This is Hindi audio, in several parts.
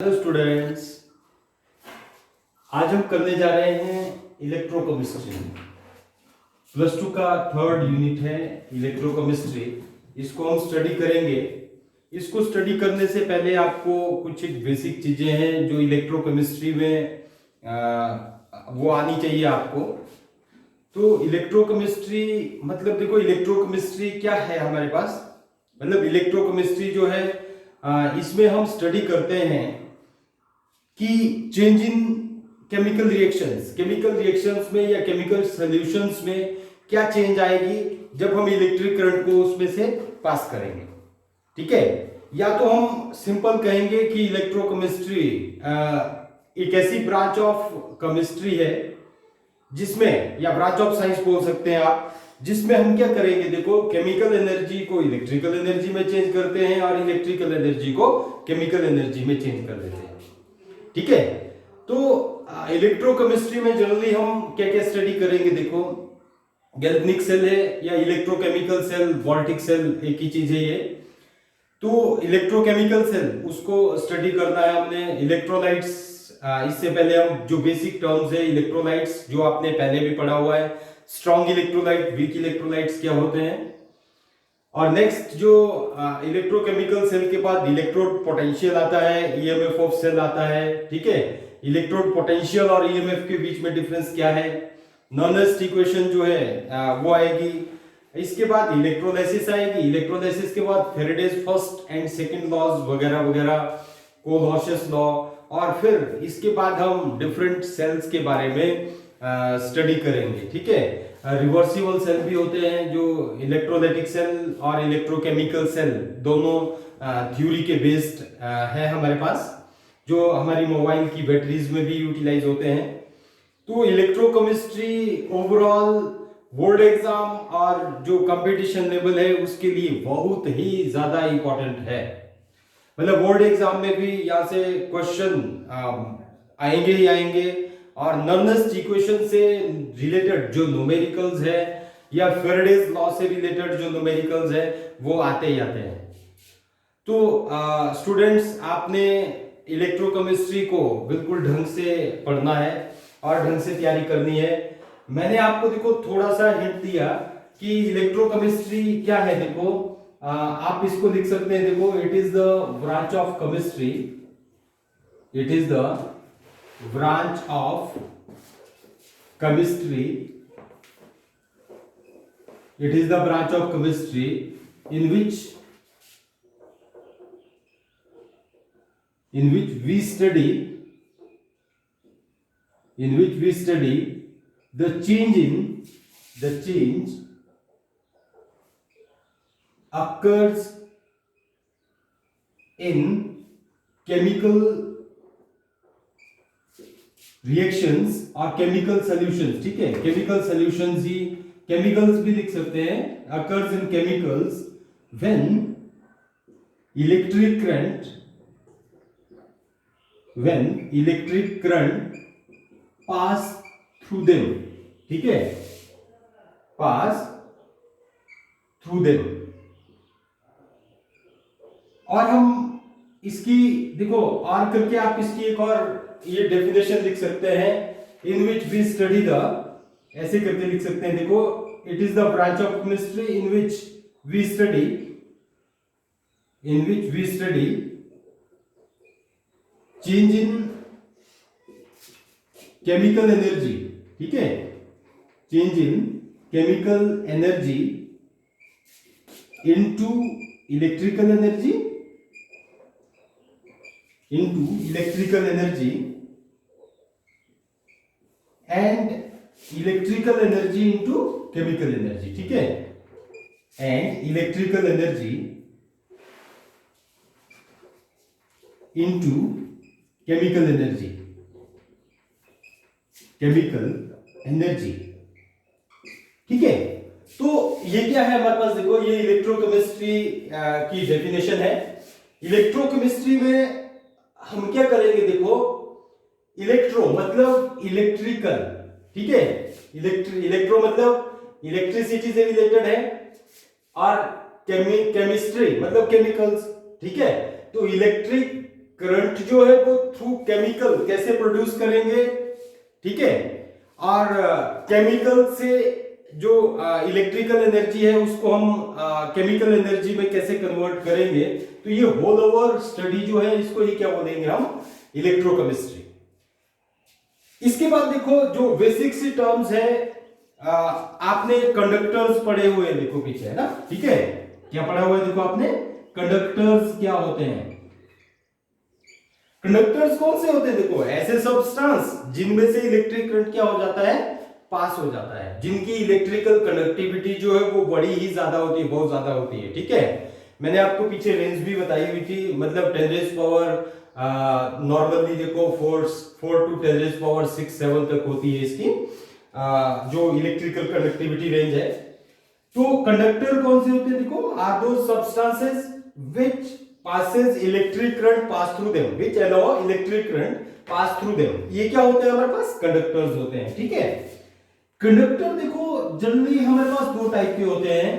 हेलो स्टूडेंट्स, आज हम करने जा रहे हैं इलेक्ट्रोकेमिस्ट्री। प्लस टू का थर्ड यूनिट है इलेक्ट्रोकेमिस्ट्री। इसको हम स्टडी करेंगे। इसको स्टडी करने से पहले आपको कुछ एक बेसिक चीजें हैं जो इलेक्ट्रोकेमिस्ट्री में वो आनी चाहिए आपको। तो इलेक्ट्रोकेमिस्ट्री मतलब देखो, इलेक्ट्रोकेमिस्ट्री क्या है हमारे पास। मतलब इलेक्ट्रोकेमिस्ट्री जो है इसमें हम स्टडी करते हैं कि चेंज इन केमिकल रिएक्शंस में या केमिकल सॉल्यूशंस में क्या चेंज आएगी जब हम इलेक्ट्रिक करंट को उसमें से पास करेंगे। ठीक है, या तो हम सिंपल कहेंगे कि इलेक्ट्रोकेमिस्ट्री एक ऐसी ब्रांच ऑफ केमिस्ट्री है जिसमें, या ब्रांच ऑफ साइंस बोल सकते हैं आप, जिसमें हम क्या करेंगे, देखो, केमिकल एनर्जी को इलेक्ट्रिकल एनर्जी में चेंज करते हैं और इलेक्ट्रिकल एनर्जी को केमिकल एनर्जी में चेंज कर देते हैं। ठीक है, तो इलेक्ट्रोकेमिस्ट्री में जनरली हम क्या क्या स्टडी करेंगे, देखो, गैल्वेनिक सेल है या इलेक्ट्रोकेमिकल सेल, वोल्टिक सेल, एक ही चीज है ये। तो इलेक्ट्रोकेमिकल सेल उसको स्टडी करना है हमने। इलेक्ट्रोलाइट्स, इससे पहले हम जो बेसिक टर्म्स है इलेक्ट्रोलाइट्स जो आपने पहले भी पढ़ा हुआ है, स्ट्रॉन्ग इलेक्ट्रोलाइट, वीक इलेक्ट्रोलाइट्स क्या होते हैं। और नेक्स्ट जो इलेक्ट्रोकेमिकल सेल के बाद इलेक्ट्रोड पोटेंशियल आता है, ईएमएफ ऑफ सेल आता है। ठीक है, इलेक्ट्रोड पोटेंशियल और ईएमएफ के बीच में डिफरेंस क्या है, नॉनेस्ट इक्वेशन जो है वो आएगी। इसके बाद इलेक्ट्रोलाइसिस आएगी। इलेक्ट्रोलाइसिस के बाद Faraday's first and second laws वगैरह वगैरह, कोलॉसियस लॉ। और फिर इसके बाद हम डिफरेंट सेल्स के बारे में स्टडी करेंगे। ठीक है, रिवर्सिबल सेल भी होते हैं जो इलेक्ट्रोलाइटिक सेल और इलेक्ट्रोकेमिकल सेल दोनों थ्योरी के बेस्ड है हमारे पास, जो हमारी मोबाइल की बैटरीज में भी यूटिलाइज होते हैं। तो इलेक्ट्रोकेमिस्ट्री ओवरऑल बोर्ड एग्जाम और जो कंपटीशन लेवल है उसके लिए बहुत ही ज्यादा इंपॉर्टेंट है। मतलब बोर्ड एग्जाम में भी यहाँ से क्वेश्चन आएंगे ही आएंगे, और नॉनेस्ट इक्वेशन से रिलेटेड जो न्यूमेरिकल्स है या फेरेडेज लॉ से रिलेटेड जो न्यूमेरिकल्स है वो आते ही आते हैं। तो स्टूडेंट्स, आपने इलेक्ट्रोकेमिस्ट्री को बिल्कुल ढंग से पढ़ना है और ढंग से तैयारी करनी है। मैंने आपको देखो थोड़ा सा हिंट दिया कि इलेक्ट्रोकेमिस्ट्री क्या है। देखो, आप इसको लिख सकते हैं, देखो, it is the branch of chemistry, it is the branch of chemistry, it is the branch of chemistry in which we study the change occurs in chemical reactions और केमिकल सॉल्यूशंस। ठीक है, केमिकल सॉल्यूशंस ही केमिकल्स भी लिख सकते हैं, occurs in chemicals when electric current pass through them. ठीक है, पास थ्रू देम। और हम इसकी देखो और करके आप इसकी एक और ये डेफिनेशन लिख सकते हैं, in which we study the, ऐसे करके लिख सकते हैं, देखो, it is the branch of chemistry in which we study change in chemical energy. ठीक है, change in chemical energy into electrical energy, and electrical energy into chemical energy। ठीक है, and electrical energy into chemical energy। ठीक है, तो ये क्या है हमारे पास, देखो, ये इलेक्ट्रोकेमिस्ट्री की डेफिनेशन है। इलेक्ट्रोकेमिस्ट्री में हम क्या करेंगे, देखो, इलेक्ट्रो मतलब इलेक्ट्रिकल। ठीक है, इलेक्ट्रो मतलब इलेक्ट्रिसिटी से रिलेटेड है, और केमिस्ट्री मतलब केमिकल्स। ठीक है, तो इलेक्ट्रिक करंट जो है वो थ्रू केमिकल कैसे प्रोड्यूस करेंगे, ठीक है, और केमिकल से जो इलेक्ट्रिकल एनर्जी है उसको हम केमिकल एनर्जी में कैसे कन्वर्ट करेंगे। तो ये होल ओवर स्टडी जो है इसको ही क्या बोलेंगे हम, इलेक्ट्रोकेमिस्ट्री। इसके बाद देखो जो बेसिक सी टर्म्स है, आपने कंडक्टर्स पढ़े हुए हैं, देखो पीछे है ना, ठीक है, क्या पढ़ा हुआ है देखो आपने, कंडक्टर्स क्या होते हैं। कंडक्टर्स कौन से होते हैं, देखो ऐसे सब्सटेंस जिनमें से इलेक्ट्रिक करंट क्या हो जाता है, पास हो जाता है, जिनकी इलेक्ट्रिकल कंडक्टिविटी जो है वो बड़ी ही ज्यादा होती है, बहुत ज्यादा होती है, ठीक है। मैंने आपको पीछे रेंज भी बताई हुई थी, मतलब 10 रेज पावर नॉर्मली देखो 4 टू 10 रेज पावर 6-7 तक होती है इसकी जो इलेक्ट्रिकल कंडक्टिविटी रेंज है। तो कंडक्टर कौन से होते हैं, देखो आर दो substances which passes electric current pass through them, which allow electric current pass through them। ये क्या होते हैं हमारे पास, कंडक्टर्स होते हैं, ठीक है। कंडक्टर देखो जनरली हमारे पास दो टाइप के होते हैं,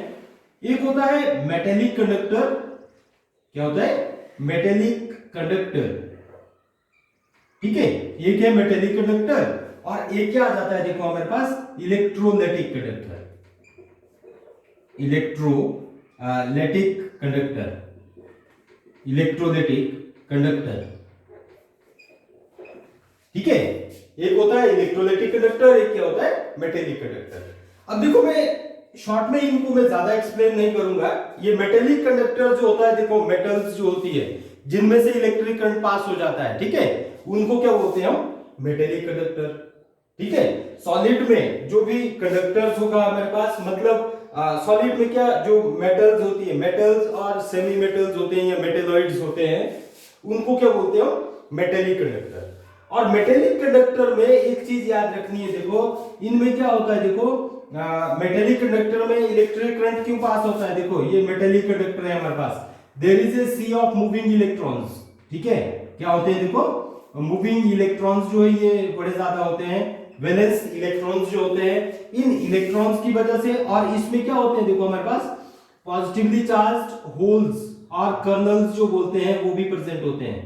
एक होता है मेटेलिक कंडक्टर, क्या होता है, मेटेलिक कंडक्टर, ठीक है, ये क्या है मेटेलिक कंडक्टर, और एक क्या आ जाता है देखो हमारे पास electrolytic conductor, electrolytic conductor, electrolytic conductor, ठीक है। एक होता है इलेक्ट्रोलाइटिक कंडक्टर, एक क्या होता है मेटेलिक कंडक्टर। अब देखो मैं शॉर्ट में इनको मैं ज्यादा एक्सप्लेन नहीं करूंगा। ये मेटेलिक कंडक्टर जो होता है, देखो मेटल्स जो होती है जिनमें से इलेक्ट्रिक करंट पास हो जाता है, ठीक है, उनको क्या बोलते हैं हम, मेटेलिक कंडक्टर, ठीक है। सॉलिड में जो भी कंडक्टर्स होगा हमारे पास, मतलब सॉलिड में क्या जो मेटल्स होती है, मेटल्स और सेमी मेटल्स होते हैं या मेटेलॉइड्स होते हैं, उनको क्या बोलते हैं हम, मेटेलिक कंडक्टर। और मेटेलिक कंडक्टर में एक चीज याद रखनी है, देखो इनमें क्या होता है, देखो मेटेलिक कंडक्टर में इलेक्ट्रिक करंट क्यों पास होता है, देखो ये मेटेलिक कंडक्टर है हमारे पास, there is a sea of moving electrons, ठीक है, क्या होते हैं देखो मूविंग इलेक्ट्रॉन्स जो है ये बड़े ज्यादा होते हैं, वैलेंस इलेक्ट्रॉन्स जो होते हैं, इन इलेक्ट्रॉन्स की वजह से, और इसमें क्या होते हैं देखो हमारे पास पॉजिटिवली चार्ज्ड होल्स और कर्नल्स जो बोलते हैं वो भी प्रेजेंट होते हैं,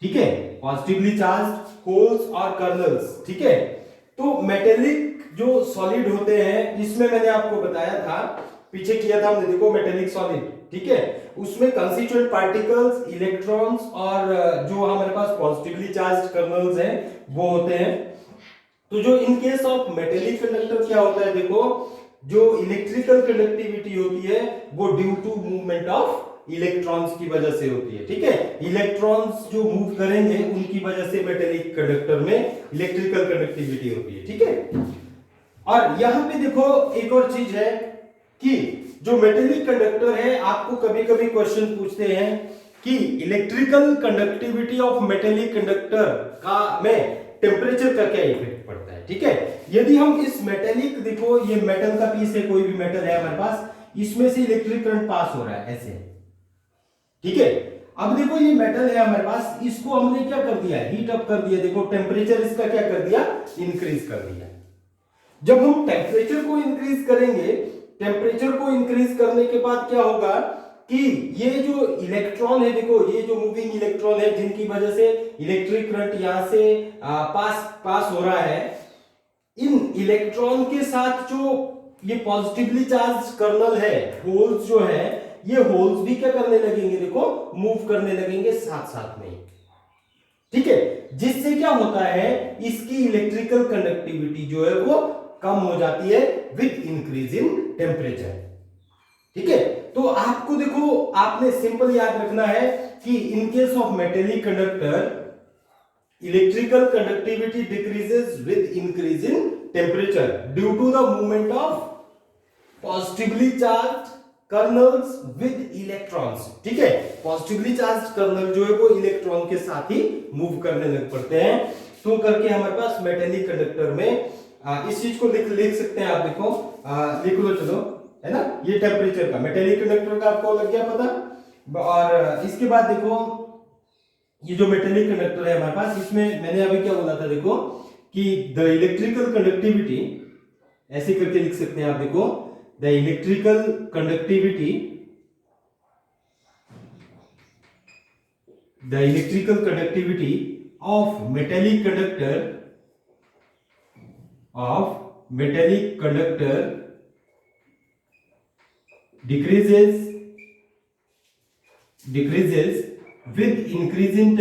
ठीक है, पॉजिटिवली चार्ज्ड होल्स और कर्नल्स, ठीक है। तो मेटेलिक जो सॉलिड होते हैं, इसमें मैंने आपको बताया था, पीछे किया था हमने, देखो मेटेलिक सॉलिड, ठीक है, उसमें कंस्टिट्यूएंट पार्टिकल्स, इलेक्ट्रॉन्स और जो हमारे पास पॉजिटिवली चार्ज्ड कर्नल्स हैं वो होते हैं। तो जो इन केस ऑफ मेटेलिक कंडक्टर क्या होता है, देखो जो इलेक्ट्रिकल कंडक्टिविटी होती है वो due to movement of electrons की वजह से होती है, ठीक है। इलेक्ट्रॉन्स जो मूव करेंगे उनकी वजह से मेटेलिक कंडक्टर में इलेक्ट्रिकल कंडक्टिविटी होती है, ठीक है। और यहां पे देखो एक और चीज है कि जो मेटेलिक कंडक्टर है, आपको कभी कभी क्वेश्चन पूछते हैं कि electrical conductivity of metallic conductor का में टेम्परेचर का क्या इफेक्ट पड़ता है, ठीक है। यदि हम इस मेटेलिक, देखो ये मेटल का पीस है, कोई भी मेटल है हमारे पास, इसमें से इलेक्ट्रिक करंट पास हो रहा है ऐसे, ठीक है। अब देखो ये मेटल है हमारे पास, इसको हमने क्या कर दिया, हीट अप कर दिया, देखो टेम्परेचर इसका क्या कर दिया, इंक्रीज कर दिया। जब हम टेम्परेचर को इंक्रीज करेंगे, टेम्परेचर को इंक्रीज करने के बाद क्या होगा कि ये जो इलेक्ट्रॉन है, देखो ये जो मूविंग इलेक्ट्रॉन है जिनकी वजह से इलेक्ट्रिक करंट यहां से पास हो रहा है, इन इलेक्ट्रॉन के साथ जो ये पॉजिटिवली चार्ज कर्नल है, होल्स जो है, ये होल्स भी क्या करने लगेंगे, देखो मूव करने लगेंगे साथ साथ में, ठीक है। जिससे क्या होता है, इसकी इलेक्ट्रिकल कंडक्टिविटी जो है वो कम हो जाती है विद इंक्रीज इन टेम्परेचर, ठीक है। तो आपको देखो, आपने सिंपल याद रखना है कि in case of metallic conductor electrical conductivity decreases with increase in temperature due to the movement of positively charged kernels with electrons, ठीक है। पॉजिटिवली चार्ज्ड कर्नल जो है वो इलेक्ट्रॉन के साथ ही मूव करने लग पड़ते हैं, तो करके हमारे पास मेटेलिक कंडक्टर में इस चीज को लिख सकते हैं आप, देखो लिख लो चलो, है ना, ये टेम्परेचर का मेटेलिक कंडक्टर का आपको लग गया पता। और इसके बाद देखो ये जो मेटेलिक कंडक्टर है हमारे पास, इसमें मैंने अभी क्या बोला था, देखो कि द इलेक्ट्रिकल कंडक्टिविटी, ऐसे करके लिख सकते हैं आप, देखो the electrical conductivity the electrical conductivity of metallic conductor decreases with increase in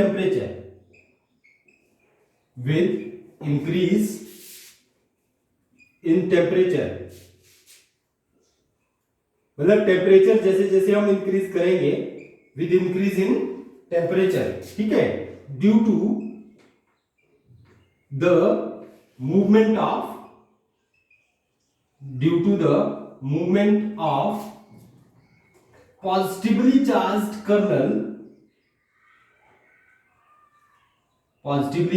temperature, मतलब टेम्परेचर जैसे जैसे हम इंक्रीज करेंगे विद इंक्रीज इन टेम्परेचर, ठीक है, due to the movement of positively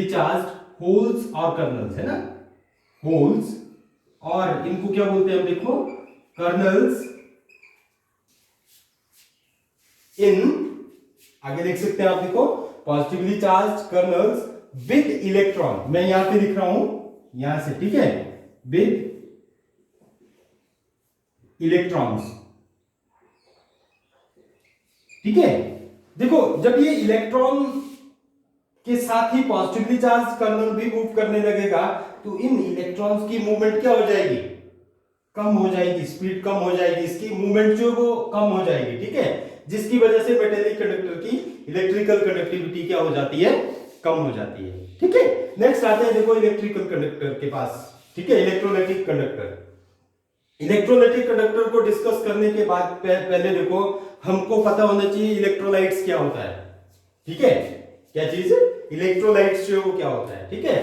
charged holes और कर्नल्स, है ना, होल्स, और इनको क्या बोलते हैं हम, देखो, कर्नल्स इन, आगे देख सकते हैं आप, देखो, positively charged kernels with electron, मैं यहां पे लिख रहा हूं यहां से, ठीक है, विद इलेक्ट्रॉन्स, ठीक है। देखो, जब ये इलेक्ट्रॉन के साथ ही पॉजिटिवली चार्ज कर्नल भी मूव करने लगेगा तो इन इलेक्ट्रॉन्स की मूवमेंट क्या हो जाएगी, कम हो जाएगी, स्पीड कम हो जाएगी, इसकी मूवमेंट जो वो कम हो जाएगी, ठीक है, जिसकी वजह से मेटेलिक कंडक्टर की इलेक्ट्रिकल कंडक्टिविटी क्या हो जाती है, कम हो जाती है, ठीक है। नेक्स्ट आते हैं, देखो, इलेक्ट्रिकल कंडक्टर के पास, ठीक है, इलेक्ट्रोलाइटिक कंडक्टर को डिस्कस करने के बाद पहले देखो हमको पता होना चाहिए इलेक्ट्रोलाइट्स क्या होता है, ठीक है, क्या चीज, इलेक्ट्रोलाइट्स जो क्या होता है, ठीक है।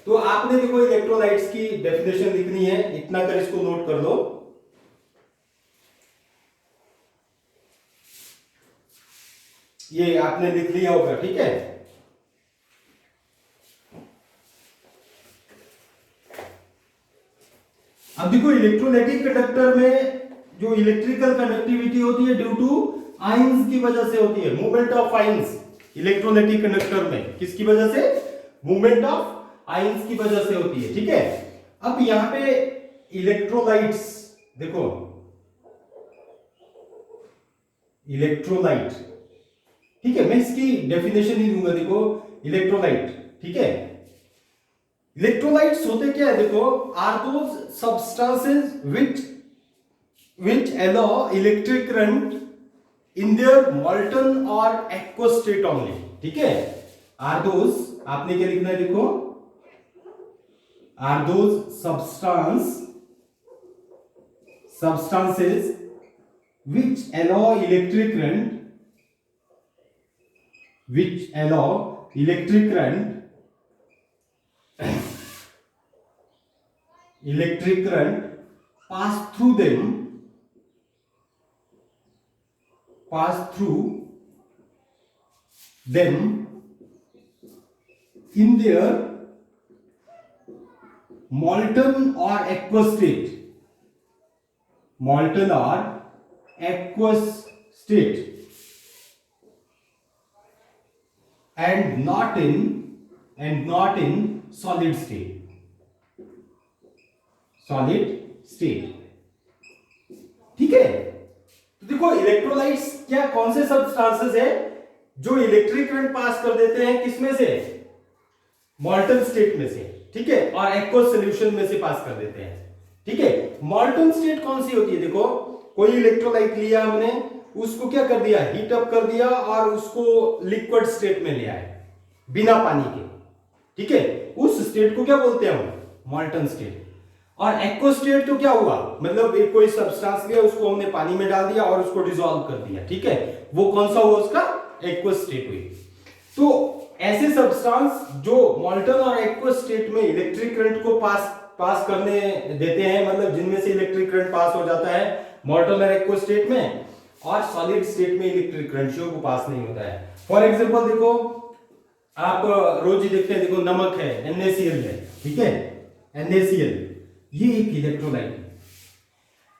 तो आपने देखो इलेक्ट्रोलाइट्स की डेफिनेशन लिखनी है, इतना कर इसको नोट कर लो, ये आपने लिख लिया होगा, ठीक है। अब देखो इलेक्ट्रोलाइटिक कंडक्टर में जो इलेक्ट्रिकल कंडक्टिविटी होती है ड्यू टू आयंस की वजह से होती है, movement of ions, electrolytic conductor में किसकी वजह से, मूवमेंट ऑफ आयंस की वजह से होती है, ठीक है। अब यहां पे इलेक्ट्रोलाइट्स, देखो इलेक्ट्रोलाइट, ठीक है, मैं इसकी डेफिनेशन ही दूंगा, देखो इलेक्ट्रोलाइट, ठीक है। इलेक्ट्रोलाइट्स होते क्या है, देखो, are those substances which allow electric current in their molten or aqueous state only, ठीक है। आर दोज, आपने क्या लिखना है, देखो, are those substances which allow electric current pass through them in their molten or aqueous state and not in solid state, ठीक है। तो देखो इलेक्ट्रोलाइट्स क्या, कौन से सब्सटेंसेस है जो इलेक्ट्रिक करंट पास कर देते हैं, किसमें से, मॉल्टन स्टेट में से, ठीक है, और एक्वस सॉल्यूशन में से पास कर देते हैं, ठीक है। मॉल्टन स्टेट कौन सी होती है, देखो, कोई इलेक्ट्रोलाइट लिया हमने, उसको क्या कर दिया, हीट अप कर दिया और उसको लिक्विड स्टेट में ले आए बिना पानी के, ठीक है, उस स्टेट को क्या बोलते हैं हम, मॉल्टन स्टेट। और एक्वस स्टेट तो क्या हुआ, मतलब एक कोई सब्सटेंस लिया, उसको हमने पानी में डाल दिया और उसको डिसॉल्व कर दिया, ठीक है, वो कौन सा हुआ, उसका एक्वस स्टेट हुई। तो ऐसे सब्सटेंस जो मॉल्टन और एक्वस स्टेट में इलेक्ट्रिक करंट को पास करने देते हैं, मतलब जिनमें से इलेक्ट्रिक करंट पास हो जाता है मॉल्टन और एक्वस स्टेट में, और सॉलिड स्टेट में इलेक्ट्रिक करंट जो को पास नहीं होता है। फॉर एग्जांपल देखो, आप रोज ही देखते हैं, देखो नमक है, NaCl है, ठीक है, NaCl, ये एक इलेक्ट्रोलाइट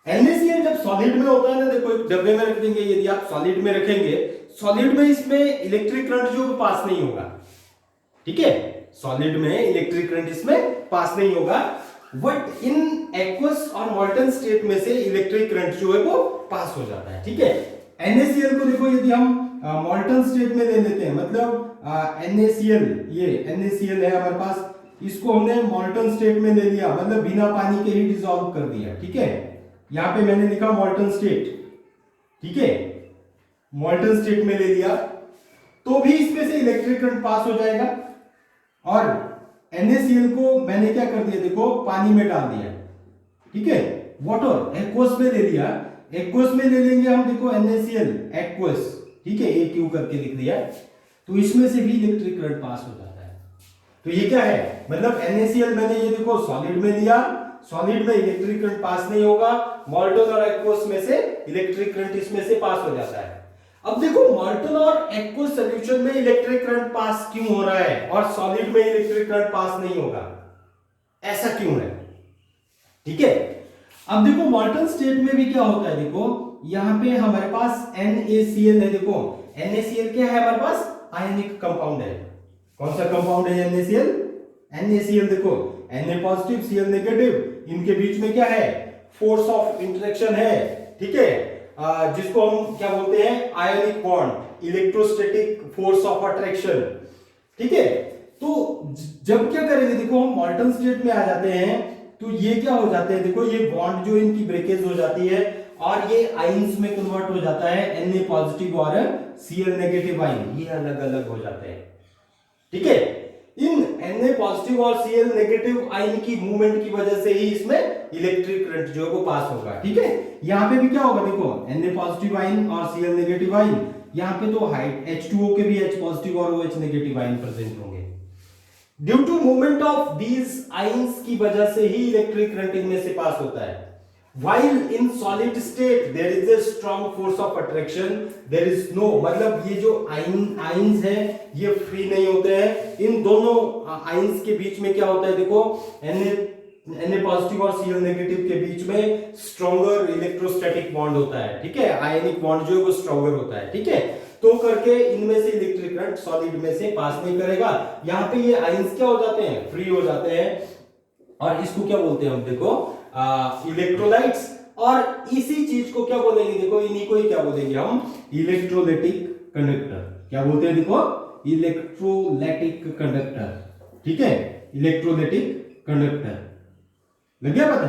है। NaCl जब सॉलिड में होता है ना, देखो एक डब्बे में रख देंगे, यदि आप सॉलिड में रखेंगे, सॉलिड में इसमें इलेक्ट्रिक करंट जो पास नहीं होगा, ठीक है, सॉलिड में इलेक्ट्रिक करंट इसमें पास नहीं होगा, बट इन एक्वस और मॉल्टन स्टेट में से इलेक्ट्रिक करंट जो है वो पास हो जाता है, ठीक है। NaCl को देखो, यदि हम मॉल्टन स्टेट में ले लेते हैं, मतलब NaCl, ये NaCl है हमारे पास, इसको हमने मॉल्टन स्टेट में ले लिया, मतलब बिना पानी के ही डिसॉल्व कर दिया। ठीक है, यहां पे मैंने लिखा मॉल्टन स्टेट। ठीक है, मॉल्टन स्टेट में ले लिया तो भी इसमें से इलेक्ट्रिक करंट पास हो जाएगा। और NaCl को मैंने क्या कर दिया, देखो पानी में डाल दिया। ठीक है, वाटर एक्वस में ले लिया, एक्वस में ले लेंगे हम, देखो NaCl एक्वस, ठीक है, AQ करके लिख दिया, तो इसमें से भी इलेक्ट्रिक करंट पास हो जाता है। तो ये क्या है, मतलब NaCl मैंने ये देखो सॉलिड में लिया, सॉलिड में इलेक्ट्रिक करंट पास नहीं होगा, मॉल्टन और एक्वस में से इलेक्ट्रिक करंट इसमें से पास हो जाता है। अब देखो मॉल्टन और एक्वस सॉल्यूशन में इलेक्ट्रिक करंट पास क्यों हो रहा है और सॉलिड में इलेक्ट्रिक करंट पास नहीं होगा, ऐसा क्यों है? ठीक है, अब देखो मॉल्टन स्टेट में भी क्या होता है, देखो यहां पे हमारे पास NaCl है। देखो NaCl क्या है हमारे पास, आयनिक कंपाउंड है। कौन सा कंपाउंड है NaCl? NaCl देखो Na पॉजिटिव Cl नेगेटिव, इनके बीच में क्या है, फोर्स ऑफ इंटरेक्शन है। ठीक है, जिसको हम क्या बोलते हैं, ionic bond, electrostatic force of attraction. ठीक है, तो जब क्या करेंगे, देखो हम मॉल्टन स्टेट में आ जाते हैं तो ये क्या हो जाते हैं, देखो ये बॉन्ड जो इनकी ब्रेकेज हो जाती है और ये आइंस में कन्वर्ट हो जाता है, Na पॉजिटिव और Cl नेगेटिव आइन, ये अलग अलग हो जाते हैं। ठीक है, इन Na पॉजिटिव और Cl नेगेटिव आइन की मूवमेंट की वजह से ही इसमें इलेक्ट्रिक करंट जो है वो पास होगा। ठीक है, यहां पे भी क्या होगा, देखो Na पॉजिटिव आइन और Cl नेगेटिव आइन, यहां पे तो हाइट H2O के भी H पॉजिटिव और OH नेगेटिव आइन प्रेजेंट होंगे। Due to movement of these ions की वजह से ही इलेक्ट्रिक करंट इनमें से पास होता है। While in solid state there is a strong force of attraction, there is no, मतलब ये जो आइंस है ये फ्री नहीं होते हैं, इन दोनों आइंस के बीच में क्या होता है, देखो Na पॉजिटिव और Cl नेगेटिव के बीच में स्ट्रॉन्गर इलेक्ट्रोस्टैटिक बॉन्ड होता है। ठीक है, आयनिक बॉन्ड जो है वो स्ट्रॉन्गर होता है। ठीक है, तो करके इनमें से इलेक्ट्रिक करंट सॉलिड में से पास नहीं करेगा। यहाँ पे ये आइंस क्या हो जाते हैं, फ्री हो जाते हैं, और इसको क्या बोलते हैं हम, देखो इलेक्ट्रोलाइट्स। और इसी चीज को क्या बोलेंगे, देखो इन्हीं को ही क्या बोलेंगे हम, इलेक्ट्रोलाइटिक कंडक्टर। क्या बोलते हैं, देखो इलेक्ट्रोलाइटिक कंडक्टर। ठीक है, इलेक्ट्रोलाइटिक कंडक्टर, लग गया पता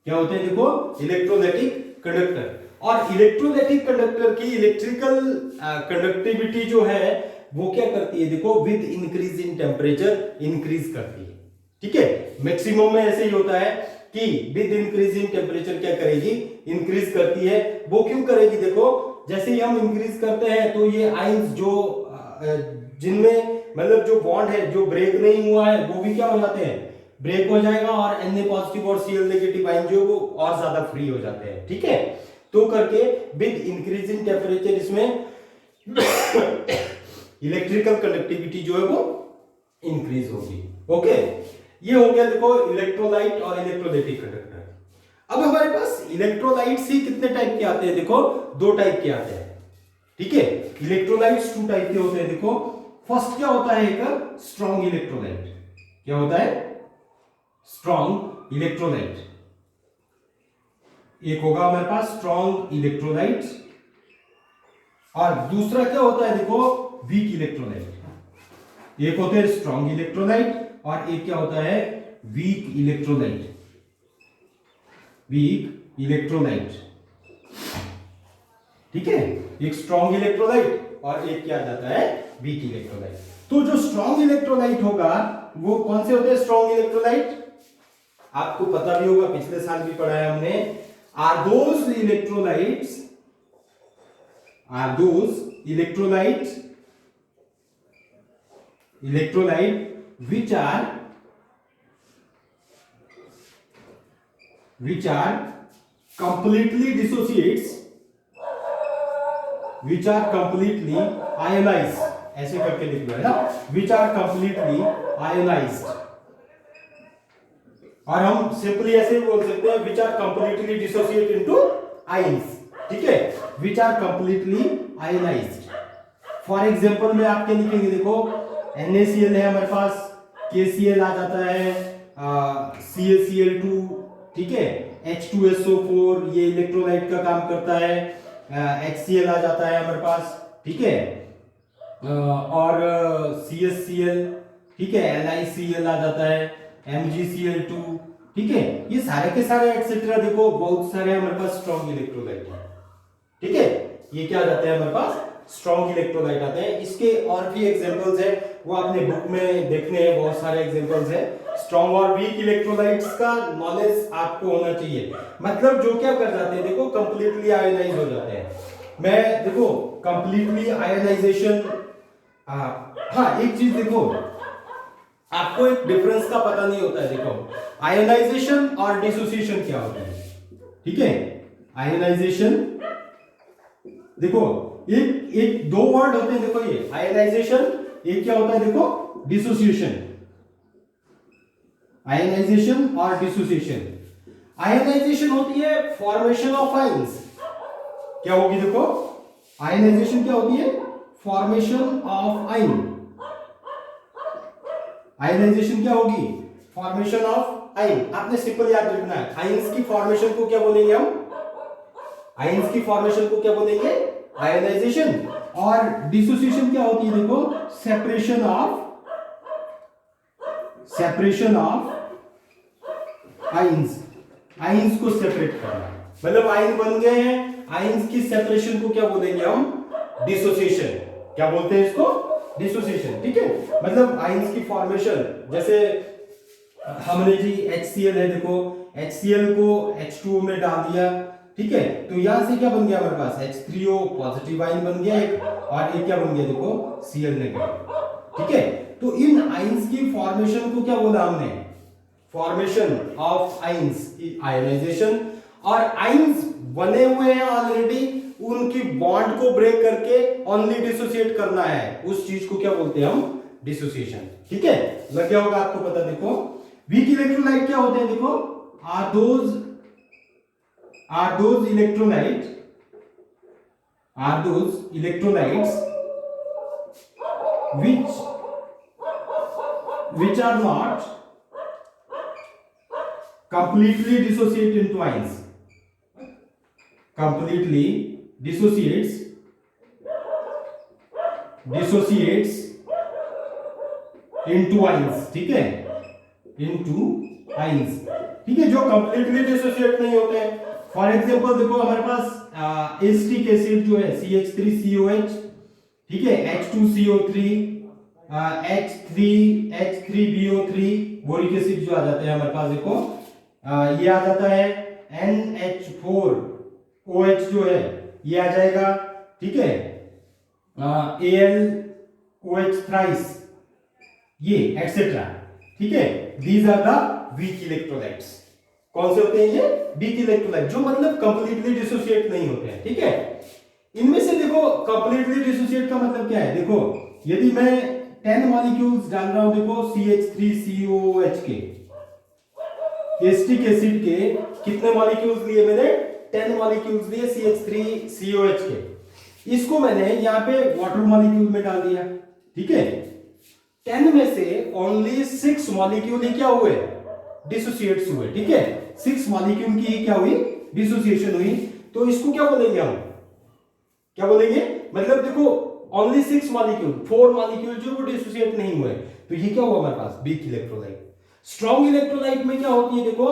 क्या होते हैं, देखो इलेक्ट्रोलाइटिक कंडक्टर। और इलेक्ट्रोलाइटिक कंडक्टर की इलेक्ट्रिकल कंडक्टिविटी जो है वो क्या करती है, देखो with increase in temperature increase करती है। ठीक है, मैक्सिमम में ऐसे ही होता है कि विद इंक्रीज इन टेम्परेचर क्या करेगी, इंक्रीज करती है। वो क्यों करेगी, देखो जैसे ही हम इंक्रीज करते हैं तो ये आइंस जो जिनमें मतलब जो बॉन्ड है जो ब्रेक नहीं हुआ है वो भी क्या हो जाते हैं, ब्रेक हो जाएगा, और Na पॉजिटिव और Cl नेगेटिव आइन जो वो और ज्यादा फ्री हो जाते हैं। ठीक है, तो करके विद इंक्रीज इन टेम्परेचर इसमें इलेक्ट्रिकल कंडक्टिविटी जो है वो इंक्रीज होगी। ओके, ये हो गया देखो इलेक्ट्रोलाइट और इलेक्ट्रोलाइटिक कंडक्टर। अब हमारे पास इलेक्ट्रोलाइट्स ही कितने टाइप के आते हैं, देखो दो टाइप के आते हैं। ठीक है, इलेक्ट्रोलाइट्स टू टाइप के होते हैं। देखो फर्स्ट क्या होता है, एक स्ट्रॉन्ग इलेक्ट्रोलाइट। क्या होता है, स्ट्रॉन्ग इलेक्ट्रोलाइट। एक होगा हमारे पास स्ट्रॉन्ग इलेक्ट्रोलाइट, और दूसरा क्या होता है, देखो वीक इलेक्ट्रोलाइट। एक होते हैं स्ट्रॉन्ग इलेक्ट्रोलाइट और एक क्या होता है, वीक इलेक्ट्रोलाइट। वीक इलेक्ट्रोलाइट, ठीक है, एक स्ट्रॉन्ग इलेक्ट्रोलाइट और एक क्या जाता है, वीक इलेक्ट्रोलाइट। तो जो स्ट्रॉन्ग इलेक्ट्रोलाइट होगा वो कौन से होते हैं, स्ट्रॉन्ग इलेक्ट्रोलाइट आपको पता भी होगा, पिछले साल भी पढ़ा है हमने, are those electrolytes which are completely dissociates, which are completely ionized, ऐसे करके लिख लो है ना, which are completely ionized, और हम सिंपली ऐसे भी बोल सकते हैं which are completely dissociate into ions। ठीक है, which are completely ionized। For example में आपके लिखेंगे, देखो NaCl है हमारे पास, KCl आ जाता है, CaCl2, ठीक है, H2SO4 ये इलेक्ट्रोलाइट का काम करता है, HCl आ जाता है हमारे पास। ठीक है, और CaCl, ठीक है, LiCl आ जाता है, MgCl2, ठीक है, ये सारे के सारे एक्सेट्रा देखो बहुत सारे हमारे पास स्ट्रॉन्ग इलेक्ट्रोलाइट है, ठीक है, ये क्या आ जाते हैं हमारे पास स्ट्रॉन्ग इलेक्ट्रोलाइट आते हैं। इसके और भी एग्जांपल्स है, वो आपने बुक में देखने हैं, बहुत सारे एग्जांपल्स है। स्ट्रॉन्ग और वीक इलेक्ट्रोलाइट्स का नॉलेज आपको होना चाहिए, मतलब जो क्या कर जाते हैं देखो कंप्लीटली आयोनाइज हो जाते हैं। मैं देखो कंप्लीटली आयोनाइजेशन, हाँ एक चीज देखो, आपको एक डिफरेंस का पता नहीं होता है। देखो आयोनाइजेशन और डिसोसिएशन क्या होता है, ठीक है, आयोनाइजेशन देखो एक एक दो वर्ड होते हैं, देखो ये आयोनाइजेशन, एक क्या होता है देखो डिसोसिएशन, आयोनाइजेशन और डिसोसिएशन। आयोनाइजेशन होती है फॉर्मेशन ऑफ आयंस, क्या होगी देखो आयोनाइजेशन क्या होती है, फॉर्मेशन ऑफ आयन। आयोनाइजेशन क्या होगी, फॉर्मेशन ऑफ आयन। आपने सिंपल याद रखना है, आयंस की फॉर्मेशन को क्या बोलेंगे हम, आयंस की फॉर्मेशन को क्या बोलेंगे, आयोनाइजेशन। और डिसोसिएशन क्या होती है देखो, सेपरेशन ऑफ आयंस, आयंस को सेपरेट करना, मतलब आयन बन गए हैं, आयंस की सेपरेशन को क्या बोलेंगे हम, डिसोसिएशन। क्या बोलते हैं इसको, डिसोसिएशन, ठीक है, मतलब आयंस की फॉर्मेशन। जैसे हमने जी HCl है, देखो HCl को H2O में डाल दिया, ठीक है, तो यहां से क्या बन गया हमारे पास H3O पॉजिटिव आयन बन गया एक, और एक क्या बन गया देखो Cl नेगेटिव, ठीक है। तो इन आयंस की फॉर्मेशन को क्या बोला हमने, फॉर्मेशन ऑफ आयंस, आयोनाइजेशन। और आयंस बने हुए हैं ऑलरेडी, उनकी बॉन्ड को ब्रेक करके ओनली डिसोसिएट करना है, उस चीज को क्या बोलते हैं हम, डिसोसिएशन, ठीक है, लग गया होगा आपको पता। देखो वीक इलेक्ट्रोलाइट क्या होते हैं, देखो are those electrolytes which are not completely dissociate into ions, completely dissociates into ions, ठीक है, into ions, ठीक है, जो कंप्लीटली डिसोसिएट नहीं होते हैं। फॉर एग्जांपल देखो हमारे पास एसिटिक एसिड जो है CH3COH, ठीक है, H2CO3, H3BO3, बोरिक एसिड जो आ जाते हैं हमारे पास, देखो ये आ जाता है NH4OH जो है ये आ जाएगा, ठीक है, AlOH थ्राइस, ये एक्सेट्रा, ठीक है, these are the weak electrolytes. कौन से होते हैं ये, वीक इलेक्ट्रोलाइट, जो मतलब कंप्लीटली डिसोसिएट नहीं होते हैं, ठीक है। इनमें से देखो कंप्लीटली डिसोसिएट का मतलब क्या है, देखो यदि मैं 10 मॉलिक्यूल्स डाल रहा हूं, देखो CH3COOH के, एसिटिक एसिड के कितने मॉलिक्यूल्स लिए मैंने, 10 मॉलिक्यूल्स लिए CH3COH के, इसको मैंने यहाँ पे वाटर मॉलिक्यूल में डाल दिया, ठीक है, 10 में से ओनली 6 मॉलिक्यूल ही क्या हुए, डिसोसिएट्स हुए, ठीक है, 6 मॉलिक्यूल की ही क्या हुई, डिसोसिएशन हुई। तो इसको क्या बोलेंगे हम, क्या बोलेंगे, मतलब देखो ओनली 6 मॉलिक्यूल, 4 मॉलिक्यूल जो वो डिसोसिएट नहीं हुए, तो ये क्या हुआ हमारे पास, वीक इलेक्ट्रोलाइट। स्ट्रॉन्ग इलेक्ट्रोलाइट में क्या होती है, देखो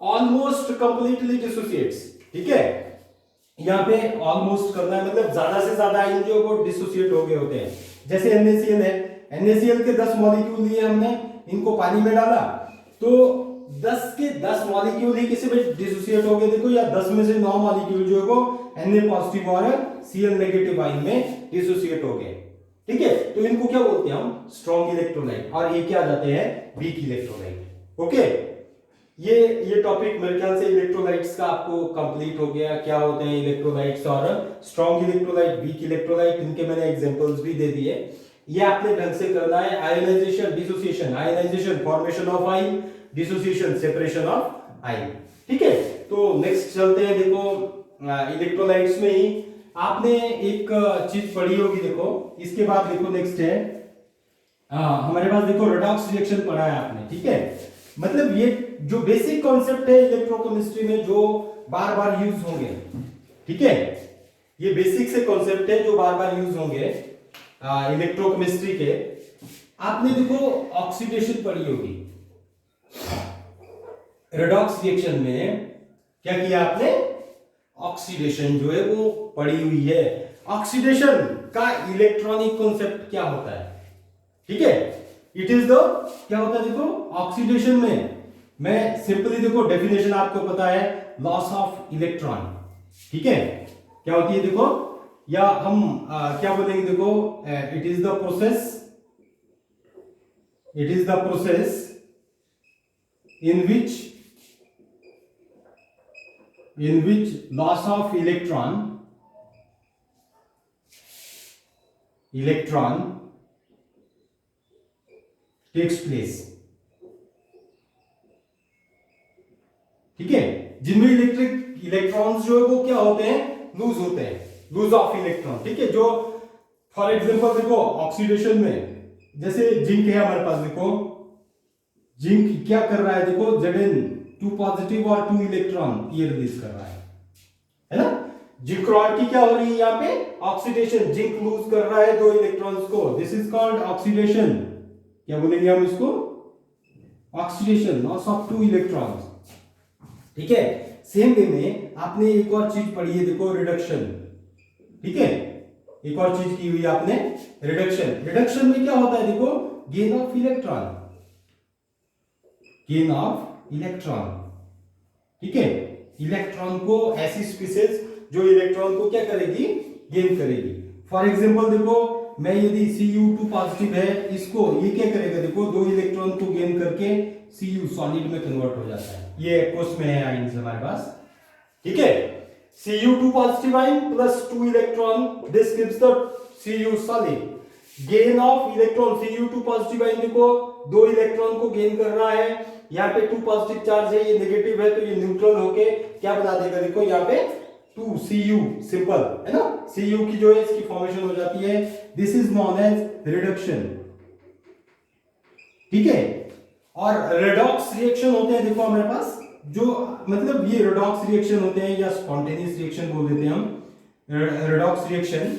ऑलमोस्ट कंप्लीटली डिसोसिएट्स, ठीक है, यहाँ पे ऑलमोस्ट करना है, मतलब ज्यादा से ज्यादा आयन जो वो डिसोसिएट हो गए होते हैं। जैसे NaCl है, NaCl के 10 मॉलिक्यूल लिए हमने, इनको पानी में डाला, तो 10 के 10 मॉलिक्यूल ही किसी में डिसोसिएट हो गए, देखो, या 10 में से 9 मॉलिक्यूल जो है वो Na पॉजिटिव और Cl नेगेटिव आयन में डिसोसिएट हो गए, ठीक है, तो इनको क्या बोलते हैं हम, स्ट्रॉन्ग इलेक्ट्रोलाइट, और ये क्या जाते हैं, वीक इलेक्ट्रोलाइट। ओके, ये टॉपिक मेरे ख्याल से इलेक्ट्रोलाइट्स का आपको कंप्लीट हो गया, क्या होते हैं इलेक्ट्रोलाइट्स और स्ट्रॉन्ग इलेक्ट्रोलाइट, वीक इलेक्ट्रोलाइट, इनके मैंने एग्जांपल्स भी दे दिए। ये आपने ढंग से करना है, ionisation, dissociation, ionisation formation of ion, dissociation separation of ion, ठीक है। तो नेक्स्ट चलते हैं, देखो इलेक्ट्रोलाइट्स में ही आपने एक चीज पढ़ी होगी, देखो इसके बाद देखो नेक्स्ट है हमारे पास, देखो रेडॉक्स रिएक्शन पढ़ा है आपने, ठीक है, मतलब ये जो बेसिक कॉन्सेप्ट है इलेक्ट्रोकेमिस्ट्री में जो बार बार यूज होंगे, ठीक है, ये बेसिक से कॉन्सेप्ट है जो बार बार यूज होंगे इलेक्ट्रोकेमिस्ट्री के। आपने देखो ऑक्सीडेशन पढ़ी होगी, रेडॉक्स रिएक्शन में क्या किया आपने, ऑक्सीडेशन जो है वो पढ़ी हुई है। ऑक्सीडेशन का इलेक्ट्रॉनिक कॉन्सेप्ट क्या होता है, ठीक है, इट इज द क्या होता है, देखो ऑक्सीडेशन में मैं सिंपली देखो डेफिनेशन आपको पता है, लॉस ऑफ इलेक्ट्रॉन, ठीक है, क्या होती है देखो, या हम क्या बोलेंगे देखो, it is the process, it is the process in which loss of electron takes place, ठीक है, जिनमें इलेक्ट्रॉन्स जो है वो क्या होते हैं, लूज होते हैं, लूज ऑफ इलेक्ट्रॉन, ठीक है। जो फॉर एग्जांपल देखो ऑक्सीडेशन में जैसे जिंक है हमारे पास, देखो जिंक क्या कर रहा है, देखो Zn 2 पॉजिटिव और 2 इलेक्ट्रॉन ये रिलीज कर रहा है ना। जिंक्रोड की क्या हो रही है यहाँ पे, ऑक्सीडेशन, जिंक लूज कर रहा है 2 इलेक्ट्रॉन्स को, दिस इज कॉल्ड ऑक्सीडेशन, क्या बोलेंगे हम इसको, ऑक्सीडेशन, लॉस ऑफ 2 इलेक्ट्रॉन्स, ठीक है। सेम वे में आपने एक और चीज पढ़ी है, देखो रिडक्शन, ठीक है, एक और चीज की हुई आपने, रिडक्शन। रिडक्शन में क्या होता है देखो, gain of electron, gain of electron, ठीक है, इलेक्ट्रॉन को ऐसी स्पीसीज जो इलेक्ट्रॉन को क्या करेगी, गेन करेगी। फॉर एग्जांपल देखो मैं यदि Cu2 पॉजिटिव है, इसको ये क्या करेगा देखो, 2 इलेक्ट्रॉन को गेन करके Cu सॉलिड में कन्वर्ट हो जाता है, ये एक्वस में है आयंस हमारे पास, ठीक है, Cu2 positive ion plus 2 electron, this gives the Cu solid. Gain of electron, Cu2 positive ion देखो 2 इलेक्ट्रॉन को गेन कर रहा है, यहाँ पे 2 पॉजिटिव चार्ज है, ये नेगेटिव है, तो ये न्यूट्रल होके क्या बना देगा देखो, यहाँ पे 2 Cu सिंपल है ना, Cu की जो है इसकी फॉर्मेशन हो जाती है, this is known as reduction, ठीक है। और रेडॉक्स रिएक्शन होते हैं देखो हमारे पास, जो मतलब ये रेडॉक्स रिएक्शन होते हैं या स्पॉन्टेनियस रिएक्शन बोल देते हैं हम, रेडॉक्स रिएक्शन,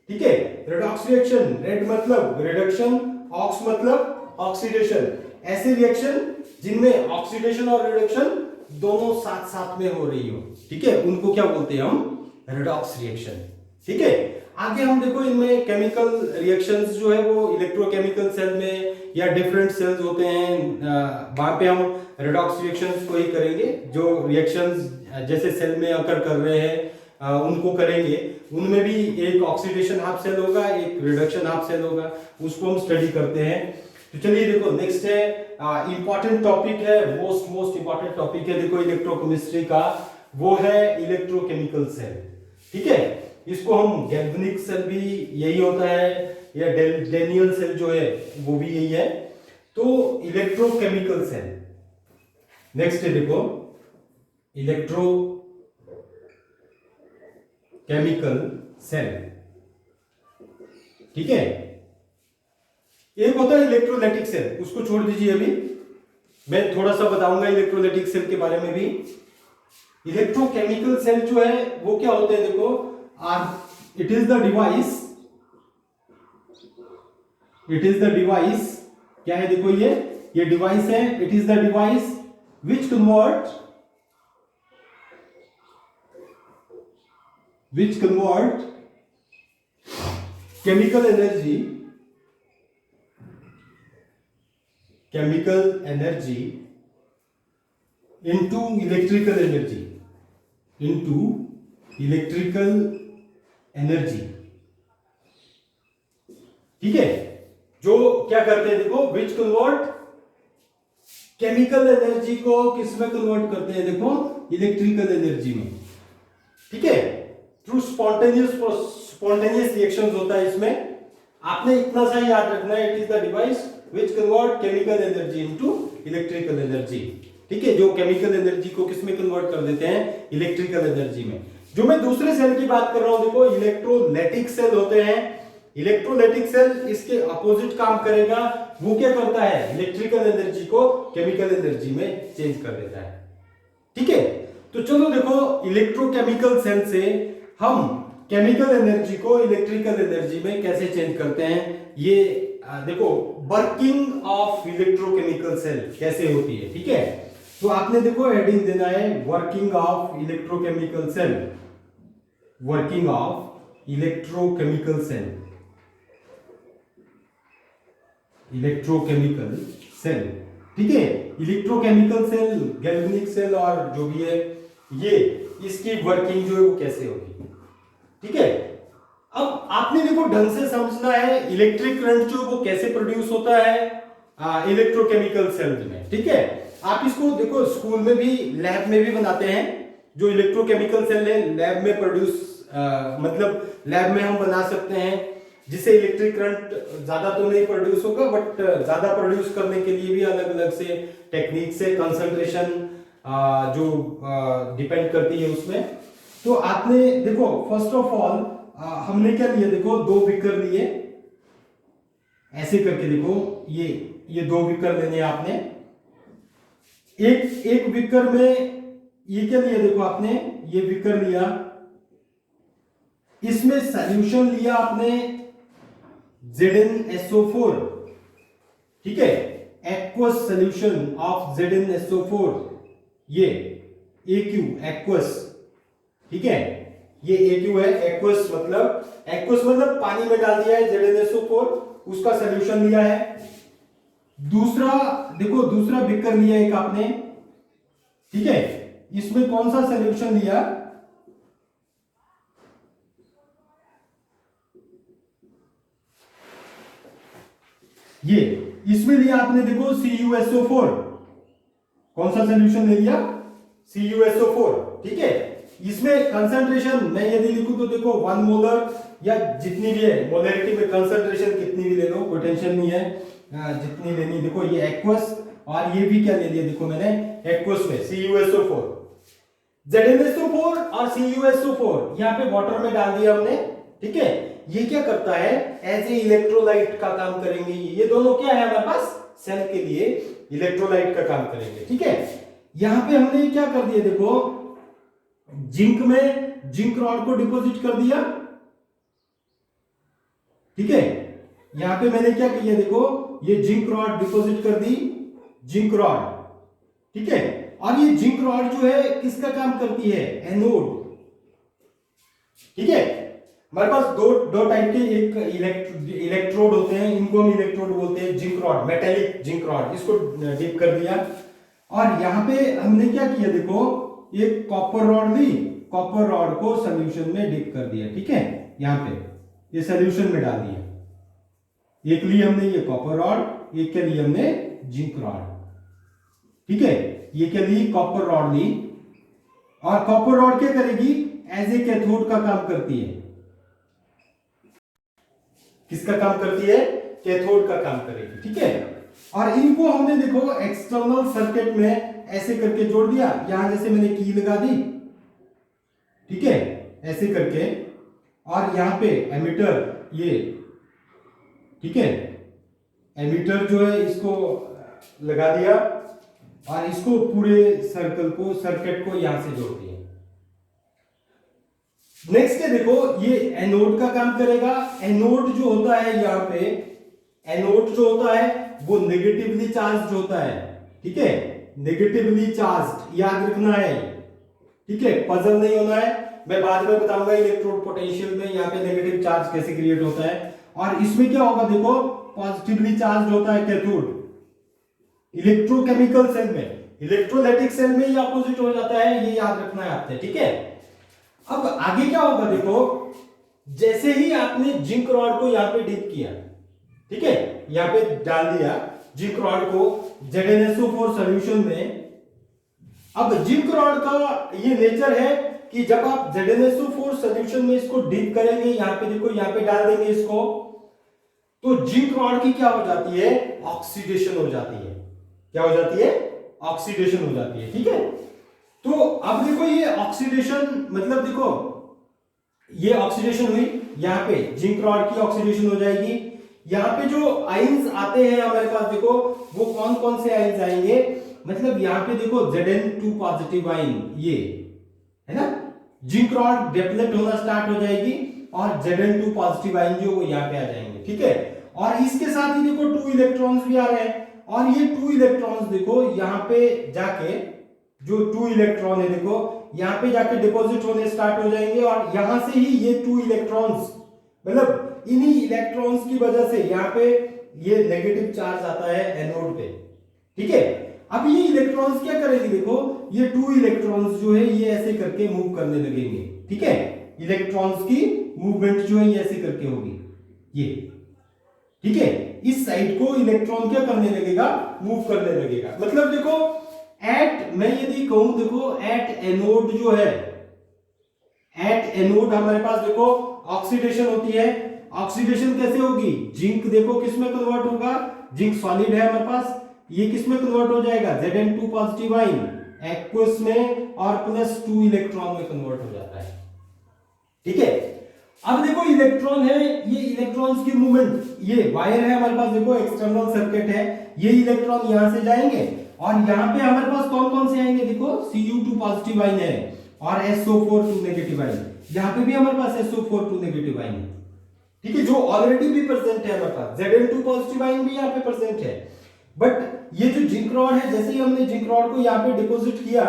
ठीक है। रेडॉक्स रिएक्शन, रेड मतलब रिडक्शन, ऑक्स मतलब ऑक्सीडेशन, ऐसे रिएक्शन जिनमें ऑक्सीडेशन और रिडक्शन दोनों साथ साथ में हो रही हो, ठीक है, उनको क्या बोलते हैं हम, रेडॉक्स रिएक्शन, ठीक है। आगे हम देखो इनमें केमिकल रिएक्शंस जो है वो इलेक्ट्रोकेमिकल सेल में या डिफरेंट सेल्स होते हैं, वहां पे हम रेडॉक्स रिएक्शंस को ही करेंगे, जो रिएक्शंस जैसे सेल में अकर कर रहे हैं उनको करेंगे, उनमें भी एक ऑक्सीडेशन हाफ सेल होगा, एक रिडक्शन हाफ सेल होगा, उसको हम स्टडी करते हैं। तो चलिए देखो नेक्स्ट है इंपॉर्टेंट टॉपिक है, मोस्ट इंपॉर्टेंट टॉपिक है देखो इलेक्ट्रोकेमिस्ट्री का, वो है इलेक्ट्रोकेमिकल सेल, ठीक है। इसको हम गैल्वेनिक सेल भी यही होता है, या डेनियल सेल जो है वो भी यही है, तो इलेक्ट्रोकेमिकल सेल। नेक्स्ट है देखो इलेक्ट्रो केमिकल सेल, ठीक है। एक होता है इलेक्ट्रोलाइटिक सेल, उसको छोड़ दीजिए, अभी मैं थोड़ा सा बताऊंगा इलेक्ट्रोलाइटिक सेल के बारे में भी। इलेक्ट्रोकेमिकल सेल जो है वो क्या होते हैं देखो, it is the device, it is the device, क्या है देखो ये डिवाइस है, it is the device which convert chemical energy into electrical energy, ठीक है। जो क्या करते हैं देखो, विच कन्वर्ट केमिकल एनर्जी को किस में कन्वर्ट करते हैं देखो, इलेक्ट्रिकल एनर्जी में, ठीक है, थ्रू स्पॉन्टेनियस रिएक्शंस होता है इसमें। आपने इतना सा याद रखना है, it is the device which convert chemical energy into electrical energy, ठीक है, जो केमिकल एनर्जी को किस में कन्वर्ट कर देते हैं, इलेक्ट्रिकल एनर्जी में। जो मैं दूसरे सेल की बात कर रहा हूं देखो, इलेक्ट्रोलाइटिक सेल होते हैं। इलेक्ट्रोलाइटिक सेल इसके अपोजिट काम करेगा, वो क्या करता है, इलेक्ट्रिकल एनर्जी को केमिकल एनर्जी में चेंज कर देता है, ठीक है। तो चलो देखो इलेक्ट्रोकेमिकल सेल से हम केमिकल एनर्जी को इलेक्ट्रिकल एनर्जी में कैसे चेंज करते हैं, ये देखो वर्किंग ऑफ इलेक्ट्रोकेमिकल सेल कैसे होती है, ठीक है। तो आपने देखो हेडिंग देना है working of electrochemical cell, working of electrochemical cell, electrochemical cell, ठीक है। इलेक्ट्रोकेमिकल सेल, गैल्वेनिक सेल और जो भी है ये इसकी वर्किंग जो है वो कैसे होगी, ठीक है। अब आपने देखो ढंग से समझना है इलेक्ट्रिक करंट जो वो कैसे प्रोड्यूस होता है इलेक्ट्रोकेमिकल सेल में, ठीक है। आप इसको देखो स्कूल में भी लैब में भी बनाते हैं, जो इलेक्ट्रोकेमिकल सेल है लैब में प्रोड्यूस मतलब लैब में हम बना सकते हैं, जिससे इलेक्ट्रिक करंट ज्यादा तो नहीं प्रोड्यूस होगा बट ज्यादा प्रोड्यूस करने के लिए भी अलग अलग से टेक्निक से कंसंट्रेशन जो डिपेंड करती है उसमें। तो आपने देखो फर्स्ट ऑफ ऑल हमने क्या लिया, देखो दो बीकर लिए ऐसे करके, देखो ये दो बीकर लेने आपने, एक बीकर में ये क्या लिया, देखो आपने ये बीकर लिया, इसमें सॉल्यूशन लिया आपने ZnSO4, ठीक है, एक्वस सॉल्यूशन ऑफ ZnSO4, ये AQ एक्वस, ठीक है, ये AQ है, एक्वस मतलब पानी में डाल दिया है ZnSO4, उसका सॉल्यूशन लिया है। दूसरा देखो दूसरा बीकर लिया एक आपने, ठीक है, इसमें कौन सा सॉल्यूशन लिया, ये इसमें लिया आपने देखो CuSO4, कौन सा सॉल्यूशन ले लिया, CuSO4, ठीक है। इसमें कंसंट्रेशन मैं यदि लिखूं तो देखो 1 मोलर या जितनी भी है मोलरिटी में कंसंट्रेशन कितनी भी ले लो, कोई टेंशन नहीं है, जितनी लेनी, देखो ये एक्वस और ये भी क्या ले लिया, देखो मैंने एक्वस में CuSO4, ZnSO4 और CuSO4 यहाँ पे वाटर में डाल दिया हमने, ठीक है। ये क्या करता है, एज ए इलेक्ट्रोलाइट का काम करेंगे, ये दोनों क्या है हमारे पास सेल के लिए इलेक्ट्रोलाइट का काम करेंगे, ठीक है। यहां पे हमने क्या कर दिया, देखो जिंक में जिंक रॉड को डिपॉजिट कर दिया, ठीक है। यहां पे मैंने क्या किया, देखो ये जिंक रॉड डिपॉजिट कर दी, जिंक रॉड, ठीक है। और ये जिंक रॉड जो है किसका काम करती है, एनोड, ठीक है। हमारे पास दो टाइप के एक इलेक्ट्रोड होते हैं, इनको हम इलेक्ट्रोड बोलते हैं, zinc rod, metallic zinc rod, इसको डिप कर दिया। और यहां पे हमने क्या किया, देखो एक कॉपर रॉड ली, कॉपर रॉड को सॉल्यूशन में डिप कर दिया, ठीक है, यहां पे ये सॉल्यूशन में डाल दिया। एक लिए हमने ये कॉपर रॉड, एक के लिए हमने जिंक रॉड, ठीक है। ये क्या ली, कॉपर रॉड ली, और कॉपर रॉड क्या करेगी, एज ए कैथोड का काम करती है, किसका काम करती है, कैथोड का काम करेगी, ठीक है। और इनको हमने देखो एक्सटर्नल सर्किट में ऐसे करके जोड़ दिया, यहां जैसे मैंने की लगा दी, ठीक है, ऐसे करके, और यहां पे एमीटर ये, ठीक है, एमीटर जो है इसको लगा दिया, और इसको पूरे सर्किट को यहां से जोड़ दिया। नेक्स्ट है देखो ये एनोड का काम करेगा। एनोड जो होता है यहाँ पे, एनोड जो होता है वो नेगेटिवली चार्ज होता है, ठीक है, नेगेटिवली चार्ज, याद रखना है, ठीक है, पजल नहीं होना है। मैं बाद में बताऊंगा इलेक्ट्रोड पोटेंशियल में यहाँ पे नेगेटिव चार्ज कैसे क्रिएट होता है। और इसमें क्या होगा, देखो पॉजिटिवली चार्ज होता है कैथोड, इलेक्ट्रोकेमिकल सेल में, इलेक्ट्रोलाइटिक सेल में ये अपोजिट हो जाता है, ये याद रखना है आपने, ठीक है। अब आगे क्या होगा, देखो जैसे ही आपने जिंक रॉड को यहां पे डिप किया, ठीक है, यहां पे डाल दिया जिंक रॉड को ZnSO4 सॉल्यूशन में। अब जिंक रॉड का ये नेचर है कि जब आप ZnSO4 सॉल्यूशन में इसको डिप करेंगे, यहां पे देखो यहां पे डाल देंगे इसको, तो जिंक रॉड की क्या हो जाती है, ऑक्सीडेशन हो जाती है। क्या हो जाती है, ऑक्सीडेशन हो जाती है, ठीक है। तो अब देखो ये ऑक्सीडेशन मतलब देखो ये ऑक्सीडेशन हुई, यहां पे जिंक रॉड की ऑक्सीडेशन हो जाएगी। यहां पे जो आयंस आते हैं हमारे पास, देखो वो कौन कौन से आयंस आएंगे, मतलब यहां पे देखो Zn2 पॉजिटिव आयन, ये है ना, जिंक रॉड डेप्लेट होना स्टार्ट हो जाएगी और Zn2 पॉजिटिव आयन जो वो यहाँ पे आ जाएंगे, ठीक है। और इसके साथ ही देखो 2 इलेक्ट्रॉन्स भी आ रहे हैं और ये 2 इलेक्ट्रॉन्स देखो यहाँ पे जाके, जो 2 इलेक्ट्रॉन है देखो यहाँ पे जाके डिपॉजिट होने स्टार्ट हो जाएंगे और यहां से ही ये 2 इलेक्ट्रॉन्स, मतलब इन्हीं इलेक्ट्रॉन्स की वजह से यहाँ पे ये नेगेटिव चार्ज आता है एनोड पे, ठीक है। अब ये इलेक्ट्रॉन्स क्या करेंगे, देखो ये 2 इलेक्ट्रॉन्स जो है ये ऐसे करके मूव करने लगेंगे, ठीक है। इलेक्ट्रॉन्स की मूवमेंट जो है ये ऐसे करके होगी, ये, ठीक है। इस साइड को इलेक्ट्रॉन क्या करने लगेगा, मूव करने लगेगा। मतलब देखो एट, मैं यदि कहूं देखो एट एनोड जो है, एट एनोड हमारे पास देखो ऑक्सीडेशन होती है। ऑक्सीडेशन कैसे होगी, जिंक देखो किस में कन्वर्ट होगा, जिंक सॉलिड है हमारे पास, ये किस में कन्वर्ट हो जाएगा, Zn2 पॉजिटिव आयन एक्वस में और प्लस 2 इलेक्ट्रॉन में कन्वर्ट हो जाता है, ठीक है। अब देखो इलेक्ट्रॉन है, ये इलेक्ट्रॉन्स की मूवमेंट, ये वायर है हमारे पास देखो, एक्सटर्नल सर्किट है, ये इलेक्ट्रॉन यहां से जाएंगे और यहां पे हमारे पास कौन कौन से आएंगे, देखो Cu2 पॉजिटिव आयन है और SO4 2 नेगेटिव आयन, यहां पे भी हमारे पास SO4 2 नेगेटिव आयन है, ठीक है, जो ऑलरेडी भी प्रेजेंट है हमारे पास। Zn2 पॉजिटिव आयन भी यहाँ पे प्रेजेंट है, बट ये जो जिंक रॉड है, जैसे ही हमने जिंक रॉड को यहाँ पे डिपॉजिट किया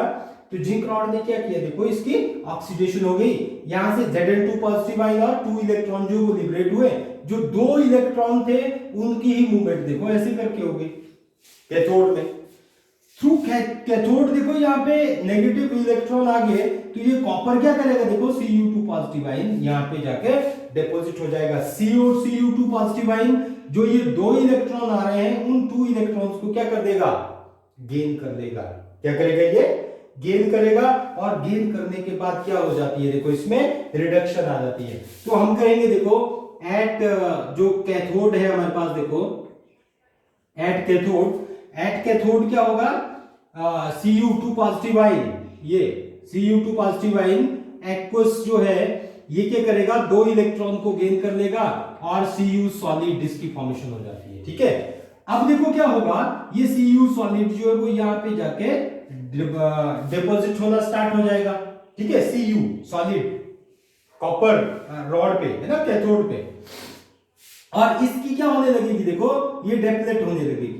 तो जिंक रॉड ने क्या किया, देखो इसकी ऑक्सीडेशन हो गई, यहां से Zn2 पॉजिटिव आयन और 2 इलेक्ट्रॉन जो वो लिबरेट हुए, जो 2 इलेक्ट्रॉन थे उनकी ही मूवमेंट देखो ऐसे करके हो गई कैथोड में। थ्रू कैथोड देखो यहाँ पे नेगेटिव इलेक्ट्रॉन आ गए तो ये कॉपर क्या करेगा, देखो Cu2 पॉजिटिव आयन यहाँ पे जाके डिपॉजिट हो जाएगा। Cu2 पॉजिटिव आयन जो ये 2 इलेक्ट्रॉन आ रहे हैं उन 2 इलेक्ट्रॉन्स को क्या कर देगा, गेन कर देगा। क्या करेगा, ये गेन करेगा और गेन करने के बाद क्या हो जाती है, देखो इसमें रिडक्शन आ जाती है। तो हम कहेंगे देखो एट जो कैथोड है हमारे पास, देखो एट कैथोड क्या होगा, Cu2 पॉजिटिव आयन, ये Cu2 पॉजिटिव आयन एक्वस जो है ये क्या करेगा, 2 इलेक्ट्रॉन को गेन कर लेगा और Cu सॉलिड इसकी फॉर्मेशन हो जाती है, ठीक है। अब देखो क्या होगा, ये Cu सॉलिड जो है वो यहाँ पे जाके डिपॉजिट होना स्टार्ट हो जाएगा, ठीक है। Cu सॉलिड कॉपर रॉड पे है ना, कैथोड पे, और इसकी क्या होने लगेगी, देखो ये डेप्लेट होने लगेगी,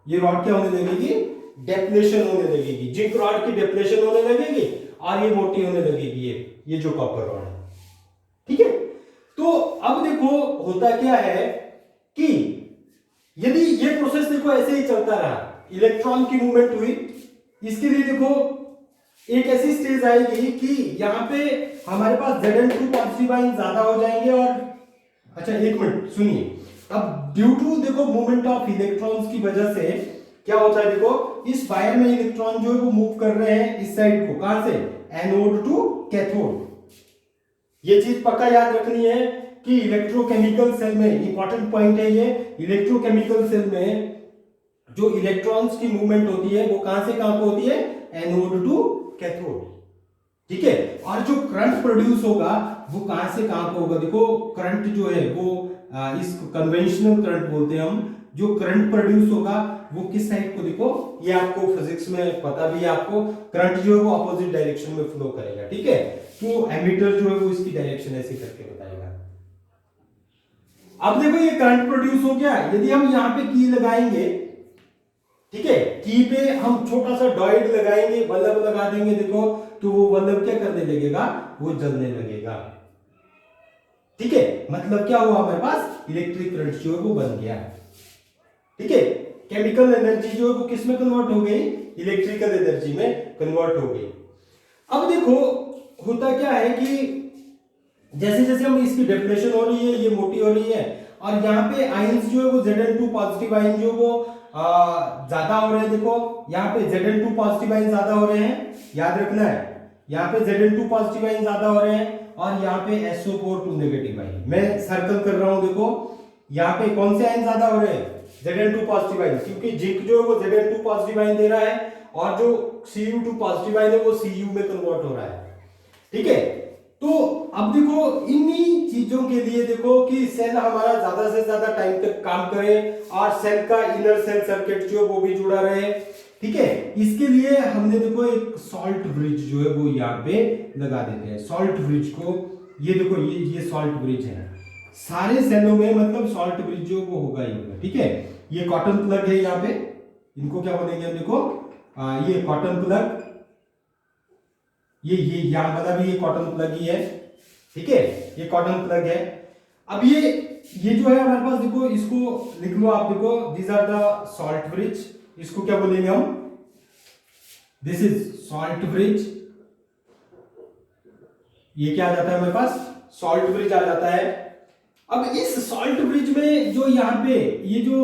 ये रॉड क्या होने लगेगी, डेप्लेशन होने लगेगी, जिंक रॉड की डेप्लेशन होने लगेगी और ये मोटी होने लगेगी, ये जो कॉपर रॉड है, ठीक है। तो अब देखो होता क्या है कि यदि ये प्रोसेस देखो ऐसे ही चलता रहा, इलेक्ट्रॉन की मूवमेंट हुई, इसके लिए देखो एक ऐसी स्टेज आएगी कि यहाँ पे हमारे पास Zn2 पॉजिटिव आयन ज्यादा हो जाएंगे और अच्छा एक मिनट सुनिए, अब ड्यू टू देखो मूवमेंट ऑफ इलेक्ट्रॉन्स की वजह से क्या होता है, देखो इस वायर में इलेक्ट्रॉन जो है वो मूव कर रहे हैं इस साइड को, कहां से, एनोड टू कैथोड। ये चीज पक्का याद रखनी है कि इलेक्ट्रोकेमिकल सेल में इंपॉर्टेंट पॉइंट है ये, इलेक्ट्रोकेमिकल सेल में जो इलेक्ट्रॉन्स की मूवमेंट होती है वो कहां से कहां पे होती है, एनोड टू कैथोड, ठीक है। और जो करंट प्रोड्यूस होगा वो कहां से कहां पे होगा, देखो करंट जो है वो इस कन्वेंशनल करंट बोलते हैं हम, जो करंट प्रोड्यूस होगा वो किस साइड को, देखो ये आपको फिजिक्स में पता भी है आपको, करंट जो है वो अपोजिट डायरेक्शन में फ्लो करेगा, ठीक है। तो एमीटर जो है वो इसकी डायरेक्शन ऐसे करके बताएगा। अब देखो ये करंट प्रोड्यूस हो गया, यदि हम यहाँ पे की लगाएंगे, ठीक है, की पे हम छोटा सा डॉइड लगाएंगे, बल्ब लगा देंगे, देखो तो वो बल्ब क्या करने लगेगा, वो जलने लगेगा, ठीक है। मतलब क्या हुआ, हमारे पास इलेक्ट्रिक करंट जो है वो बन गया, ठीक है। केमिकल एनर्जी जो है वो किस में कन्वर्ट हो गई, इलेक्ट्रिकल एनर्जी में कन्वर्ट हो गई। अब देखो होता क्या है कि जैसे जैसे हम इसकी डेफिनेशन हो रही है, ये मोटी हो रही है और यहाँ पे आयंस जो है वो Zn2 पॉजिटिव आयन जो वो ज्यादा हो रहे हैं, देखो यहाँ पे Zn2 पॉजिटिव आयन ज्यादा हो रहे हैं, याद रखना है, यहाँ पे Zn2 पॉजिटिव आयन ज्यादा हो रहे हैं और यहाँ पे SO4 2 नेगेटिव आयन, मैं सर्कल कर रहा हूं, देखो यहाँ पे कौन से आयन ज्यादा हो रहे हैं, Zn2 पॉजिटिव आयन, क्योंकि जिंक जो है वो Zn2 पॉजिटिव आयन दे रहा है और जो Cu2 पॉजिटिव आयन है वो Cu में कन्वर्ट हो रहा है, ठीक है। तो अब देखो इन्हीं चीजों के लिए देखो कि सेल हमारा ज्यादा से ज्यादा टाइम तक काम करे और सेल का इनर सेल सर्किट जो है वो भी जुड़ा रहे, ठीक है। इसके लिए हमने देखो एक सॉल्ट ब्रिज जो है वो यहाँ पे लगा देते हैं सॉल्ट ब्रिज को। ये देखो ये सॉल्ट ब्रिज है, सारे सेलों में मतलब सॉल्ट ब्रिज जो वो होगा ही होगा, ठीक है। ये कॉटन प्लग है यहाँ पे, इनको क्या बोलेंगे हम देखो, ये कॉटन प्लग, ये यहाँ वाला भी ये कॉटन प्लग ही है, ठीक है, ये कॉटन प्लग है। अब ये जो है हमारे पास देखो, इसको लिख लो आप, देखो these are the salt bridge, इसको क्या बोलेंगे हम, दिस इज सॉल्ट ब्रिज। ये क्या आ जाता है हमारे पास, सॉल्ट ब्रिज आ जाता है। अब इस सॉल्ट ब्रिज में जो यहाँ पे ये जो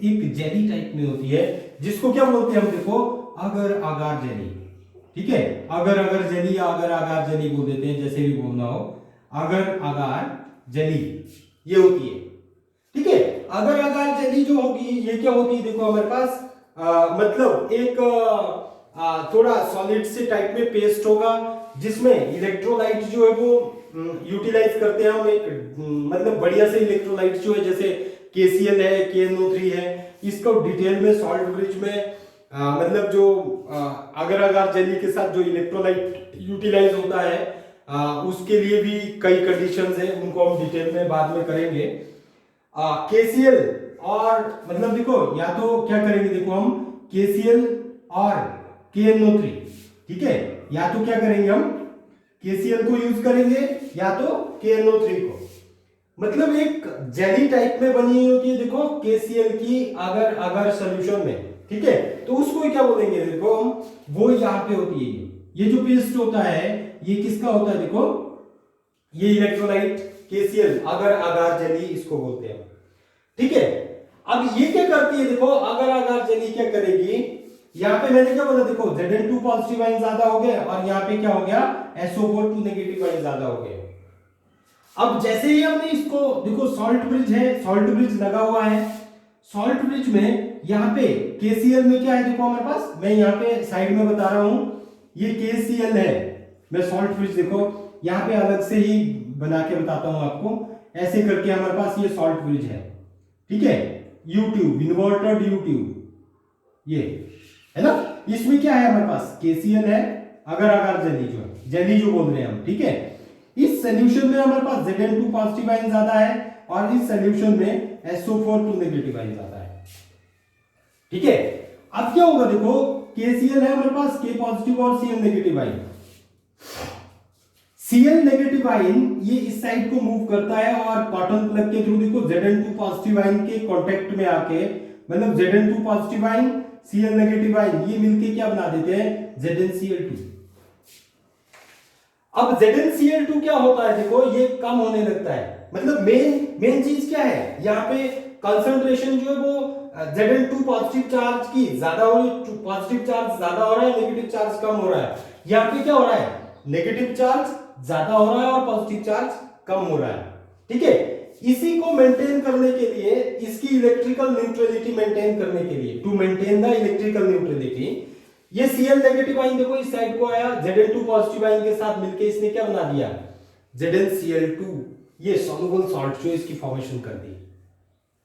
एक जेली टाइप में होती है, जिसको क्या बोलते हैं हम देखो, अगर अगार जेली, ठीक है, अगर अगर जेली या अगर अगार जेली बोल देते हैं, जैसे भी बोलना हो, अगर अगार जेली ये होती है, ठीक है। अगर अगार जेली जो होगी ये क्या होती है देखो हमारे पास, मतलब एक थोड़ा सॉलिड से टाइप में पेस्ट होगा, जिसमें इलेक्ट्रोलाइट जो है वो यूटिलाइज करते हैं हम, एक मतलब बढ़िया से इलेक्ट्रोलाइट जो है, जैसे KCl है, KNO3 है, इसको डिटेल में सॉल्ट ब्रिज में मतलब जो अगर अगार जेली के साथ जो इलेक्ट्रोलाइट यूटिलाइज होता है, उसके लिए भी कई कंडीशंस हैं, उनको हम डिटेल में बाद में करेंगे। KCl और मतलब देखो, या तो क्या करेंगे देखो हम, KCl और KNO3, ठीक है, या तो क्या करेंगे हम KCl को यूज करेंगे या तो KNO3 को, मतलब एक जेली टाइप में बनी हुई होती है देखो KCl की अगर अगर सॉल्यूशन में, ठीक है, तो उसको क्या बोलेंगे देखो हम, वो यहाँ पे होती है, ये जो पेस्ट होता है ये किसका होता है देखो, ये इलेक्ट्रोलाइट KCl अगर अगार जेली इसको बोलते हैं, ठीक है। अब ये क्या करती है देखो, अगर अगार जेली क्या करेगी, यहाँ पे मैंने क्या बोला देखो, Zn2 पॉजिटिव आयन ज्यादा हो गए और यहाँ पे क्या हो गया, SO4 2 नेगेटिव आयन ज्यादा हो गए। अब जैसे ही हमने इसको देखो, सॉल्ट ब्रिज है, सॉल्ट ब्रिज लगा हुआ है, सॉल्ट ब्रिज में यहाँ पे KCl में क्या है देखो हमारे पास, मैं यहाँ पे साइड में बता रहा हूं, ये KCl है, मैं सॉल्ट ब्रिज देखो यहाँ पे अलग से ही बना के बताता हूं आपको, ऐसे करके हमारे पास ये सॉल्ट ब्रिज है, ठीक है, U-ट्यूब, इन्वर्टेड U-ट्यूब, ये है ना, इसमें क्या है हमारे पास, KCl है, अगर अगर जेली जो बोल रहे हैं हम, ठीक है। इस सॉल्यूशन में हमारे पास Zn2 पॉजिटिव आयन ज्यादा है और इस सॉल्यूशन में SO4 2 नेगेटिव आयन ज्यादा है, ठीक है। अब क्या होगा देखो, KCl है हमारे पास, K पॉजिटिव और Cl negative ion, Cl negative ion ये इस साइड को मूव करता है और कॉटन प्लग के थ्रू देखो Zn2 पॉजिटिव आयन के कांटेक्ट में आके, मतलब Zn2 positive ion Cl negative ion ये मिलके क्या बना देते हैं, ZnCl2। अब ZnCl2 क्या होता है देखो, ये कम होने लगता है, मतलब मेन चीज क्या है, यहाँ पे कंसंट्रेशन जो है वो Zn2 पॉजिटिव चार्ज की ज्यादा हो रही है, पॉजिटिव चार्ज ज्यादा हो रहा है, नेगेटिव चार्ज कम हो रहा है। यहाँ पे क्या हो रहा है, नेगेटिव चार्ज ज्यादा हो रहा है और पॉजिटिव चार्ज कम हो रहा है, ठीक है। इसी को मेंटेन करने के लिए, इसकी इलेक्ट्रिकल न्यूट्रलिटी मेंटेन करने के लिए, to maintain the electrical neutrality, ये Cl नेगेटिव आयन देखो इस साइड को आया, Zn2 पॉजिटिव आयन के साथ मिलके इसने क्या बना दिया, ZnCl2, ये सॉल्युबल सॉल्ट जो इसकी फॉर्मेशन कर दी,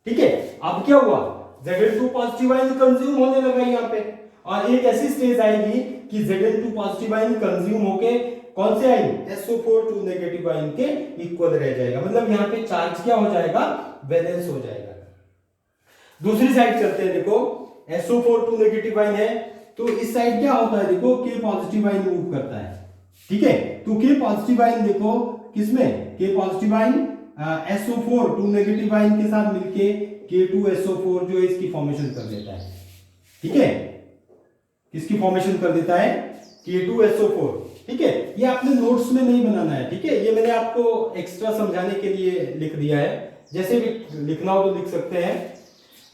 ठीक है। अब क्या हुआ, Zn2 पॉजिटिव आयन कंज्यूम होने लगा यहाँ पे, और एक ऐसी स्टेज आएगी कि Zn2 पॉजिटिव आयन कंज्यूम होके कौन से आयन, SO4 2 नेगेटिव आयन के इक्वल रह जाएगा, मतलब यहाँ पे चार्ज क्या हो जाएगा, बैलेंस हो जाएगा। दूसरी साइड चलते हैं देखो, SO4 2 नेगेटिव आयन है, तो इस साइड क्या होता है देखो, K पॉजिटिव आयन मूव करता है, ठीक है। तो K पॉजिटिव आयन देखो किसमें, K positive ion SO4 2 negative ion के साथ मिलके K2SO4 जो है इसकी फॉर्मेशन कर देता है, ठीक है, किसकी फॉर्मेशन कर देता है, K2SO4, ठीक है। ये आपने नोट्स में नहीं बनाना है, ठीक है, ये मैंने आपको एक्स्ट्रा समझाने के लिए लिख दिया है, जैसे भी लिखना हो तो लिख सकते हैं।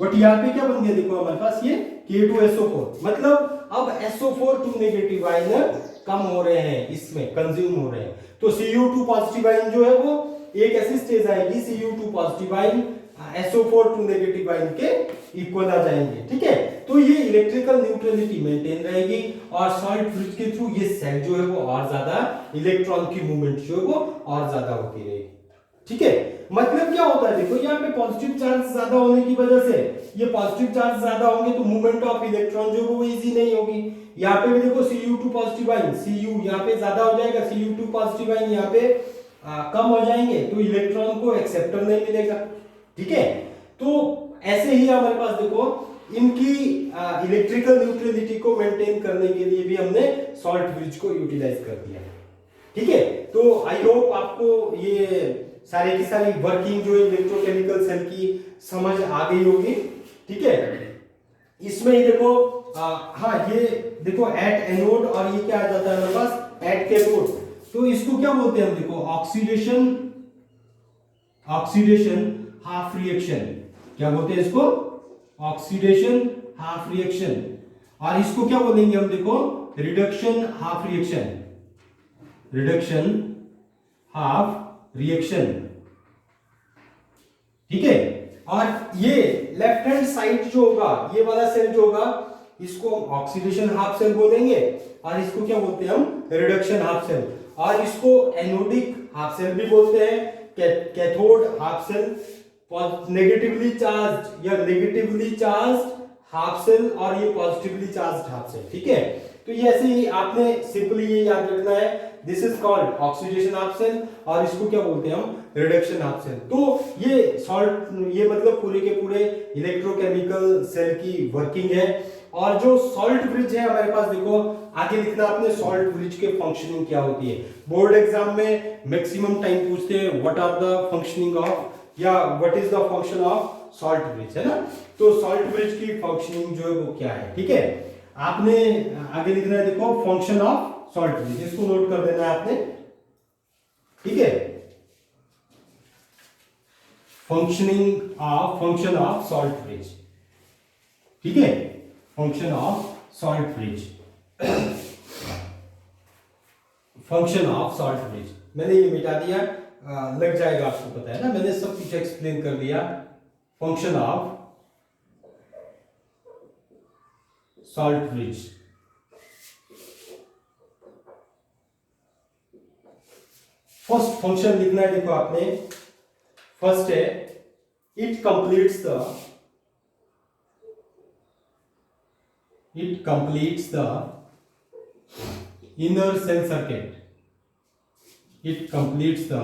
बट यहाँ पे क्या बन गया देखो हमारे पास ये K2SO4, मतलब अब SO4 2 नेगेटिव आयन कम हो रहे हैं, इसमें कंज्यूम हो रहे हैं, तो Cu2 पॉजिटिव आयन जो है वो एक ऐसी स्टेज आएगी, Cu2 positive ion SO4 2 negative ion के इक्वल आ जाएंगे, ठीक है। तो ये इलेक्ट्रिकल न्यूट्रलिटी मेंटेन रहेगी और सॉल्ट ब्रिज के थ्रू ये सेल जो है वो और ज्यादा इलेक्ट्रॉन की मूवमेंट जो है वो और ज्यादा होती रहेगी, ठीक है, मतलब क्या होता है, देखो यहाँ पे पॉजिटिव चार्ज ज्यादा होने की वजह से, ये पॉजिटिव चार्ज ज्यादा होंगे तो मूवमेंट ऑफ इलेक्ट्रॉन जो वो इजी नहीं होगी। यहाँ पे भी देखो Cu2 पॉजिटिव आयन, Cu यहाँ पे ज्यादा हो जाएगा, Cu2 पॉजिटिव आयन यहाँ पे कम हो जाएंगे तो इलेक्ट्रॉन को एक्सेप्टर नहीं मिलेगा। ठीक है, तो ऐसे ही हमारे पास देखो इनकी इलेक्ट्रिकल न्यूट्रलिटी को मेंटेन करने के लिए भी हमने सॉल्ट ब्रिज को यूटिलाइज कर दिया। ठीक है, तो आई होप आपको ये सारे की सारी वर्किंग जो इलेक्ट्रोकेमिकल सेल की समझ आ गई होगी। ठीक है, इसमें ही देखो हाँ ये देखो एट एनोड और ये क्या आ जाता है हमारे पास एट कैथोड, तो इसको क्या बोलते हैं हम, देखो ऑक्सीडेशन, ऑक्सीडेशन हाफ रिएक्शन, क्या बोलते हैं इसको, ऑक्सीडेशन हाफ रिएक्शन, और इसको क्या बोलेंगे हम, देखो reduction half reaction, reduction half reaction. ठीक है, और ये लेफ्ट हैंड साइड जो होगा, ये वाला सेल जो होगा, इसको हम ऑक्सीडेशन हाफ सेल बोलेंगे, और इसको क्या बोलते हैं हम, रिडक्शन हाफ सेल, और इसको एनोडिक हाफ सेल भी बोलते हैं, cathode half cell, negatively charge या नेगेटिवली चार्ज हाफ सेल, और ये पॉजिटिवली चार्ज हाफ सेल। ठीक है, तो ये ऐसे ही आपने सिंपली ये याद रखना है, this is called oxidation half cell, और इसको क्या बोलते हैं हम, रिडक्शन हाफ सेल। तो ये सॉल्ट, ये मतलब पूरे के पूरे इलेक्ट्रोकेमिकल सेल की वर्किंग है। और जो सॉल्ट ब्रिज है हमारे पास, देखो आगे लिखना आपने सॉल्ट ब्रिज के फंक्शनिंग क्या होती है। बोर्ड एग्जाम में मैक्सिमम टाइम पूछते हैं what are the functioning of, या what is the function of salt bridge, है ना। तो सॉल्ट ब्रिज की फंक्शनिंग जो है वो क्या है, ठीक है, आपने आगे लिखना है, देखो फंक्शन ऑफ सॉल्ट ब्रिज, इसको नोट कर देना है आपने। ठीक है, फंक्शन ऑफ सॉल्ट ब्रिज। ठीक है, function of salt bridge, function of salt bridge मैंने ये मिटा दिया, लग जाएगा, आपको पता है ना, मैंने सब कुछ एक्सप्लेन कर दिया। Function of salt bridge, first function लिखना है, देखो आपने, फर्स्ट है it completes the inner cell circuit, it completes the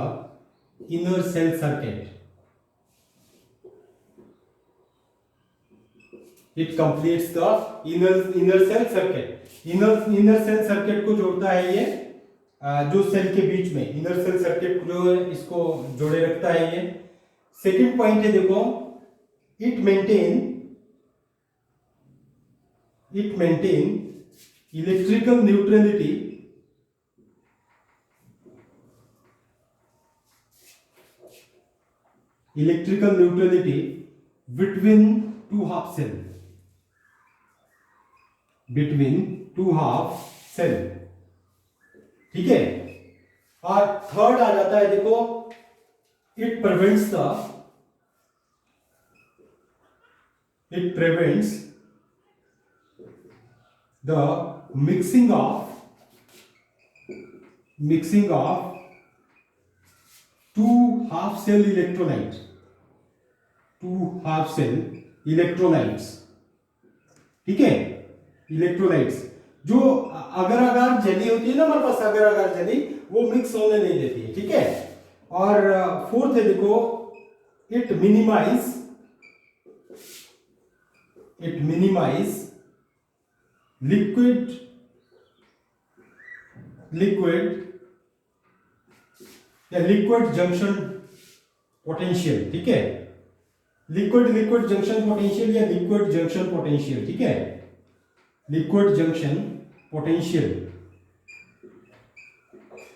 inner cell circuit, it completes the inner cell circuit, inner cell circuit को जोड़ता है ये, जो सेल के बीच में इनर सेल सर्किट जो है इसको जोड़े रखता है ये। सेकंड पॉइंट है, देखो it maintain electrical neutrality, between two half cell, ठीक है। और थर्ड आ जाता है, देखो it prevents the mixing of two half cell electrolytes, ठीक है, इलेक्ट्रोलाइट्स जो अगर अगर जली होती है ना हमारे पास, अगर अगर जली वो मिक्स होने नहीं देती है। ठीक है, और फोर्थ है, देखो it minimise liquid junction potential, ठीक है, लिक्विड जंक्शन पोटेंशियल या लिक्विड जंक्शन पोटेंशियल, ठीक है, लिक्विड जंक्शन पोटेंशियल।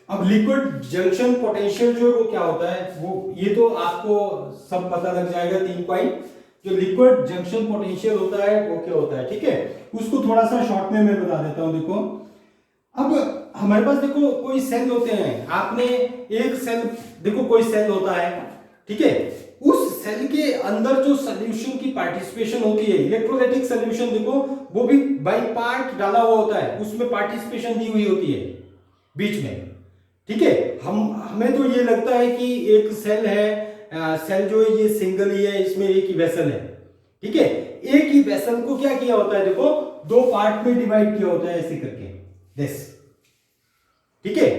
अब लिक्विड जंक्शन पोटेंशियल जो है वो क्या होता है, वो ये तो आपको सब पता लग जाएगा, 3 पॉइंट। जो लिक्विड जंक्शन पोटेंशियल होता है वो क्या होता है, ठीक है, उसको थोड़ा सा शॉर्ट में मैं बता देता हूं। देखो अब हमारे पास देखो कोई सेल होते हैं, आपने एक सेल, देखो कोई सेल होता है, ठीक है, उस सेल के अंदर जो सॉल्यूशन की पार्टिसिपेशन होती है, इलेक्ट्रोलाइटिक सॉल्यूशन, देखो वो भी बाई पार्ट डाला हुआ होता है, उसमें पार्टिसिपेशन दी हुई होती है बीच में, ठीक है। हमें तो ये लगता है कि एक सेल है, सेल जो है ये सिंगल ही है, इसमें एक ही वेसल है, ठीक है। एक ही वेसल को क्या किया होता है, देखो दो पार्ट में डिवाइड किया होता है ऐसे करके, दिस, ठीक है।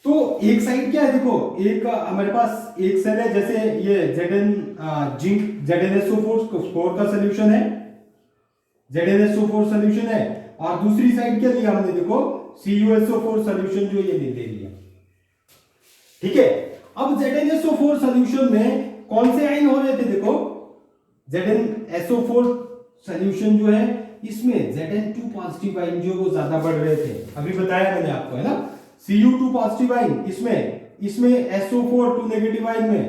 तो एक साइड क्या है, देखो एक हमारे पास एक सेल है, जैसे ये जिंक ZnSO4 का सॉल्यूशन है, ZnSO4 सॉल्यूशन है, और दूसरी साइड क्या लिया हमने, देखो CuSO4 सॉल्यूशन जो ये ले लिया, ठीक है। अब ZnSO4 सॉल्यूशन में कौन से आयन हो रहे थे, देखो ZnSO4 सॉल्यूशन जो है इसमें Zn2 पॉजिटिव आयन जो वो ज्यादा बढ़ रहे थे, अभी बताया मैंने आपको, है ना। Cu2 पॉजिटिव आयन इसमें SO4 2 नेगेटिव आयन में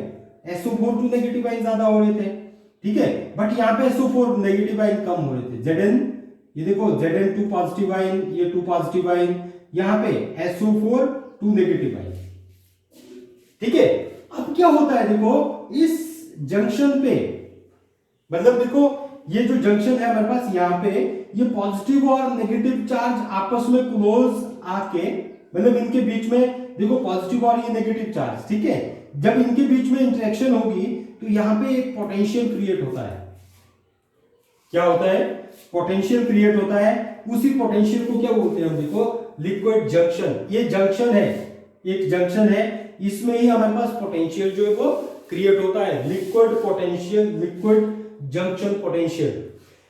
SO4 2 नेगेटिव आयन ज्यादा हो रहे थे, ठीक है। बट यहाँ पे SO4 नेगेटिव आयन कम हो रहे थे। ये देखो Zn2 पॉजिटिव आयन, ये 2 पॉजिटिव आयन, यहाँ पे SO4 2 नेगेटिव आयन, ठीक है। अब क्या होता है, देखो इस जंक्शन पे, मतलब देखो ये जो जंक्शन है हमारे पास, यहाँ पे ये पॉजिटिव और नेगेटिव चार्ज आपस में क्लोज आके, मतलब इनके बीच में देखो पॉजिटिव और ये नेगेटिव चार्ज, ठीक है। जब इनके बीच में इंटरेक्शन होगी तो यहाँ पे एक पोटेंशियल क्रिएट होता है। क्या होता है, पोटेंशियल क्रिएट होता है। उसी पोटेंशियल को क्या बोलते हैं हम, देखो लिक्विड जंक्शन। ये जंक्शन है, एक जंक्शन है, इसमें ही हमारे पास पोटेंशियल जो है वो क्रिएट होता है, liquid potential, liquid junction potential.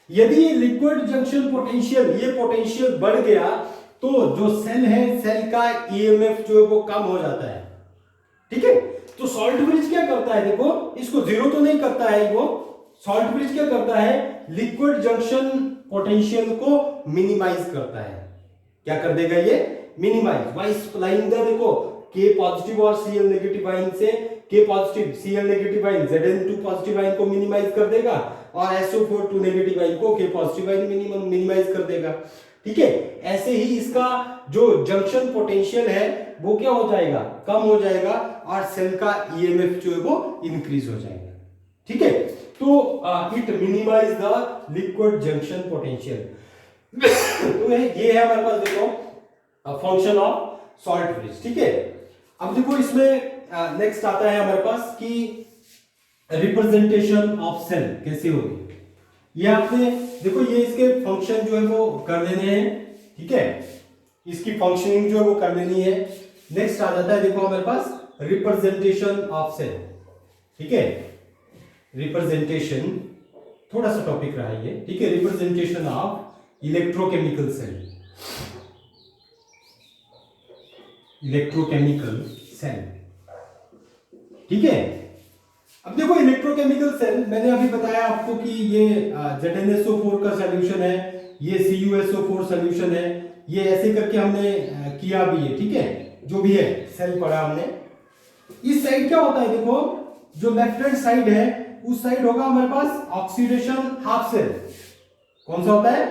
यदि ये लिक्विड जंक्शन पोटेंशियल, ये पोटेंशियल बढ़ गया तो जो सेल है, सेल का ईएमएफ जो है वो कम हो जाता है, ठीक है। तो सॉल्ट ब्रिज क्या करता है, देखो इसको जीरो तो नहीं करता है, वो सॉल्ट ब्रिज क्या करता है, लिक्विड जंक्शन पोटेंशियल को मिनिमाइज करता है। क्या कर देगा ये, मिनिमाइज, बाय सप्लाइंग द, देखो K पॉजिटिव और Cl नेगेटिव आयन से, K positive Cl negative ion Zn2 positive ion को मिनिमाइज कर देगा, और SO4 2 नेगेटिव आयन को K पॉजिटिव आयन मिनिमाइज कर देगा, ठीक है। ऐसे ही इसका जो जंक्शन पोटेंशियल है वो क्या हो जाएगा, कम हो जाएगा, और सेल का ईएमएफ जो है वो इंक्रीज हो जाएगा, ठीक है। तो it minimise the liquid junction potential. तो ये है हमारे पास, देखो फंक्शन ऑफ सॉल्ट ब्रिज, ठीक है। अब देखो इसमें नेक्स्ट आता है हमारे पास कि रिप्रेजेंटेशन ऑफ सेल कैसे होगी। ये आपने देखो, ये इसके फंक्शन जो है वो कर लेने हैं, ठीक है, इसकी फंक्शनिंग जो है वो कर लेनी है। नेक्स्ट आ जाता है, देखो हमारे पास रिप्रेजेंटेशन ऑफ सेल, ठीक है। रिप्रेजेंटेशन थोड़ा सा टॉपिक रहा है ये, ठीक है। Representation of electrochemical cell, electrochemical cell, ठीक है। अब देखो इलेक्ट्रोकेमिकल सेल, मैंने अभी बताया आपको कि ये ZnSO4 का सॉल्यूशन है, ये CuSO4 सॉल्यूशन है, ये ऐसे करके हमने किया भी है, ठीक है। जो भी है सेल पढ़ा हमने। इस साइड क्या होता है, देखो जो लेफ्ट हैंड साइड है उस साइड होगा हमारे पास ऑक्सीडेशन हाफ सेल। कौन सा होता है,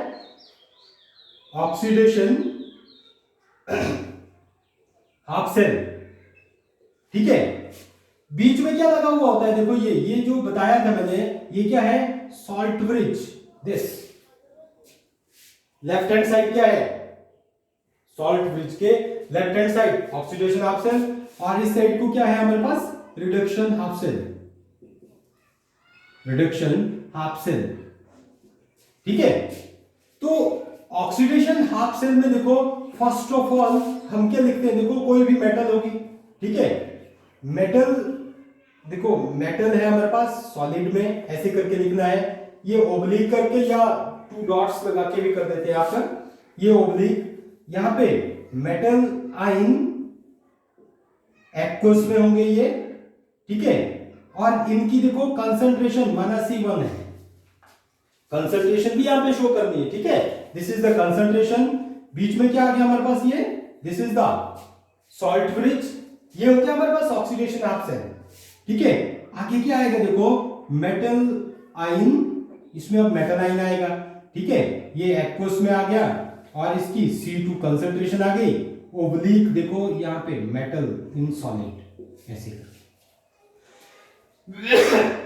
ऑक्सीडेशन हाफ सेल, ठीक है। बीच में क्या लगा हुआ होता है, देखो ये जो बताया था मैंने, ये क्या है, salt bridge. This left hand side क्या है, सॉल्ट ब्रिज के left hand side oxidation half cell, और इस साइड को क्या है हमारे पास, reduction half cell, reduction half cell, ठीक है। तो ऑक्सीडेशन हाफ सेल में देखो फर्स्ट ऑफ ऑल हम क्या लिखते हैं, देखो कोई भी मेटल होगी, ठीक है। मेटल, देखो मेटल है हमारे पास सॉलिड में, ऐसे करके लिखना है, ये ओब्लिक करके या 2 डॉट्स लगा के भी कर देते हैं आप, ये ओब्लिक। यहां पे मेटल आयन एक्वस में होंगे ये, ठीक है। और इनकी देखो कंसंट्रेशन -C1 है, कंसंट्रेशन भी यहां पे शो करनी है, ठीक है। This is the concentration. बीच में क्या आ गया हमारे पास, ये this is the salt bridge, ये होता है हमारे पास ऑक्सीडेशन हाफ सेल, ठीक है। आगे क्या आएगा, देखो मेटल आयन, इसमें अब मेटल आयन आएगा, ठीक है। ये एक्वस में आ गया और इसकी C2 कंसंट्रेशन आ गई, ओब्लिक देखो यहाँ पे मेटल इन सॉलिड, ऐसे।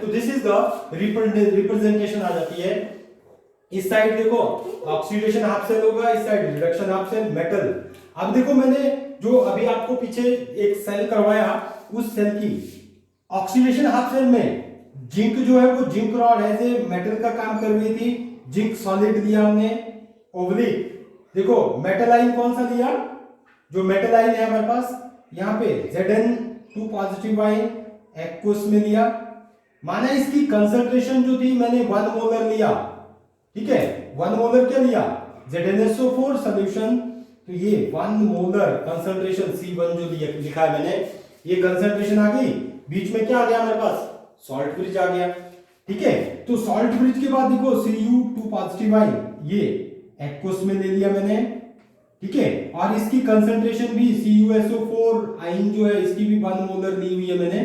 तो दिस इज द रिप्रेजेंटेशन आ जाती है। इस साइड देखो ऑक्सीडेशन हाफ सेल होगा, इस side reduction half cell, metal. अब देखो मैंने जो अभी आपको पीछे एक सेल करवाया, उस सेल की ऑक्सीडेशन हाफ सेल में जिंक जो है वो zinc rod as a metal का काम कर रही थी, जिंक सॉलिड दिया हमने ओब्लिक। देखो मेटल आयन कौन सा दिया, जो मेटल आयन है हमारे पास यहाँ पे Zn2 पॉजिटिव आयन एक्वस में लिया। माना इसकी कंसंट्रेशन जो थी मैंने 1 मोलर लिया, ठीक है, 1 मोलर क्या लिया, ZnSO4 सॉल्यूशन, तो ये 1 मोलर कंसंट्रेशन C1 जो लिखा है मैंने, ये कंसंट्रेशन आ गई, बीच में क्या आ गया हमारे पास, सॉल्ट ब्रिज आ गया, ठीक है। तो सॉल्ट ब्रिज के बाद देखो Cu2 पॉजिटिव आयन ये एक्वस में ले लिया मैंने, ठीक है, और इसकी कंसंट्रेशन भी CuSO4 आयन जो है इसकी भी 1 मोलर ली हुई है मैंने,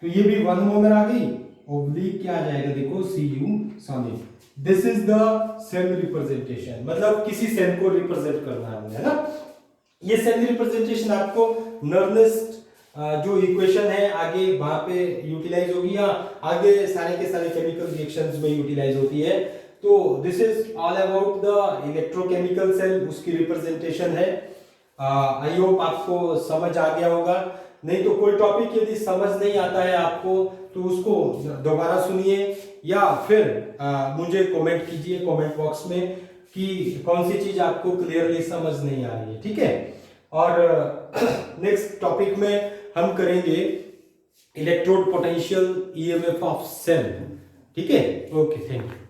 तो ये भी 1 मोलर आ गई, ओब्लिक क्या आ जाएगा देखो Cu solid. This is the cell representation, मतलब किसी सेल को रिप्रेजेंट करना है हमने, है ना। ये सेल रिप्रेजेंटेशन आपको नर्नेस्ट जो इक्वेशन है आगे वहां पे यूटिलाइज होगी, या आगे सारे के सारे केमिकल रिएक्शंस में यूटिलाइज होती है। तो this is all about the electrochemical cell, उसकी रिप्रेजेंटेशन है। आई होप आपको समझ आ गया होगा। नहीं तो कोई टॉपिक यदि समझ नहीं आता है आपको तो उसको दोबारा सुनिए, या फिर मुझे कमेंट कीजिए कमेंट बॉक्स में कि कौन सी चीज आपको क्लियरली समझ नहीं आ रही है, ठीक है। और नेक्स्ट टॉपिक में हम करेंगे electrode potential EMF of cell, ठीक है। Okay, thank you.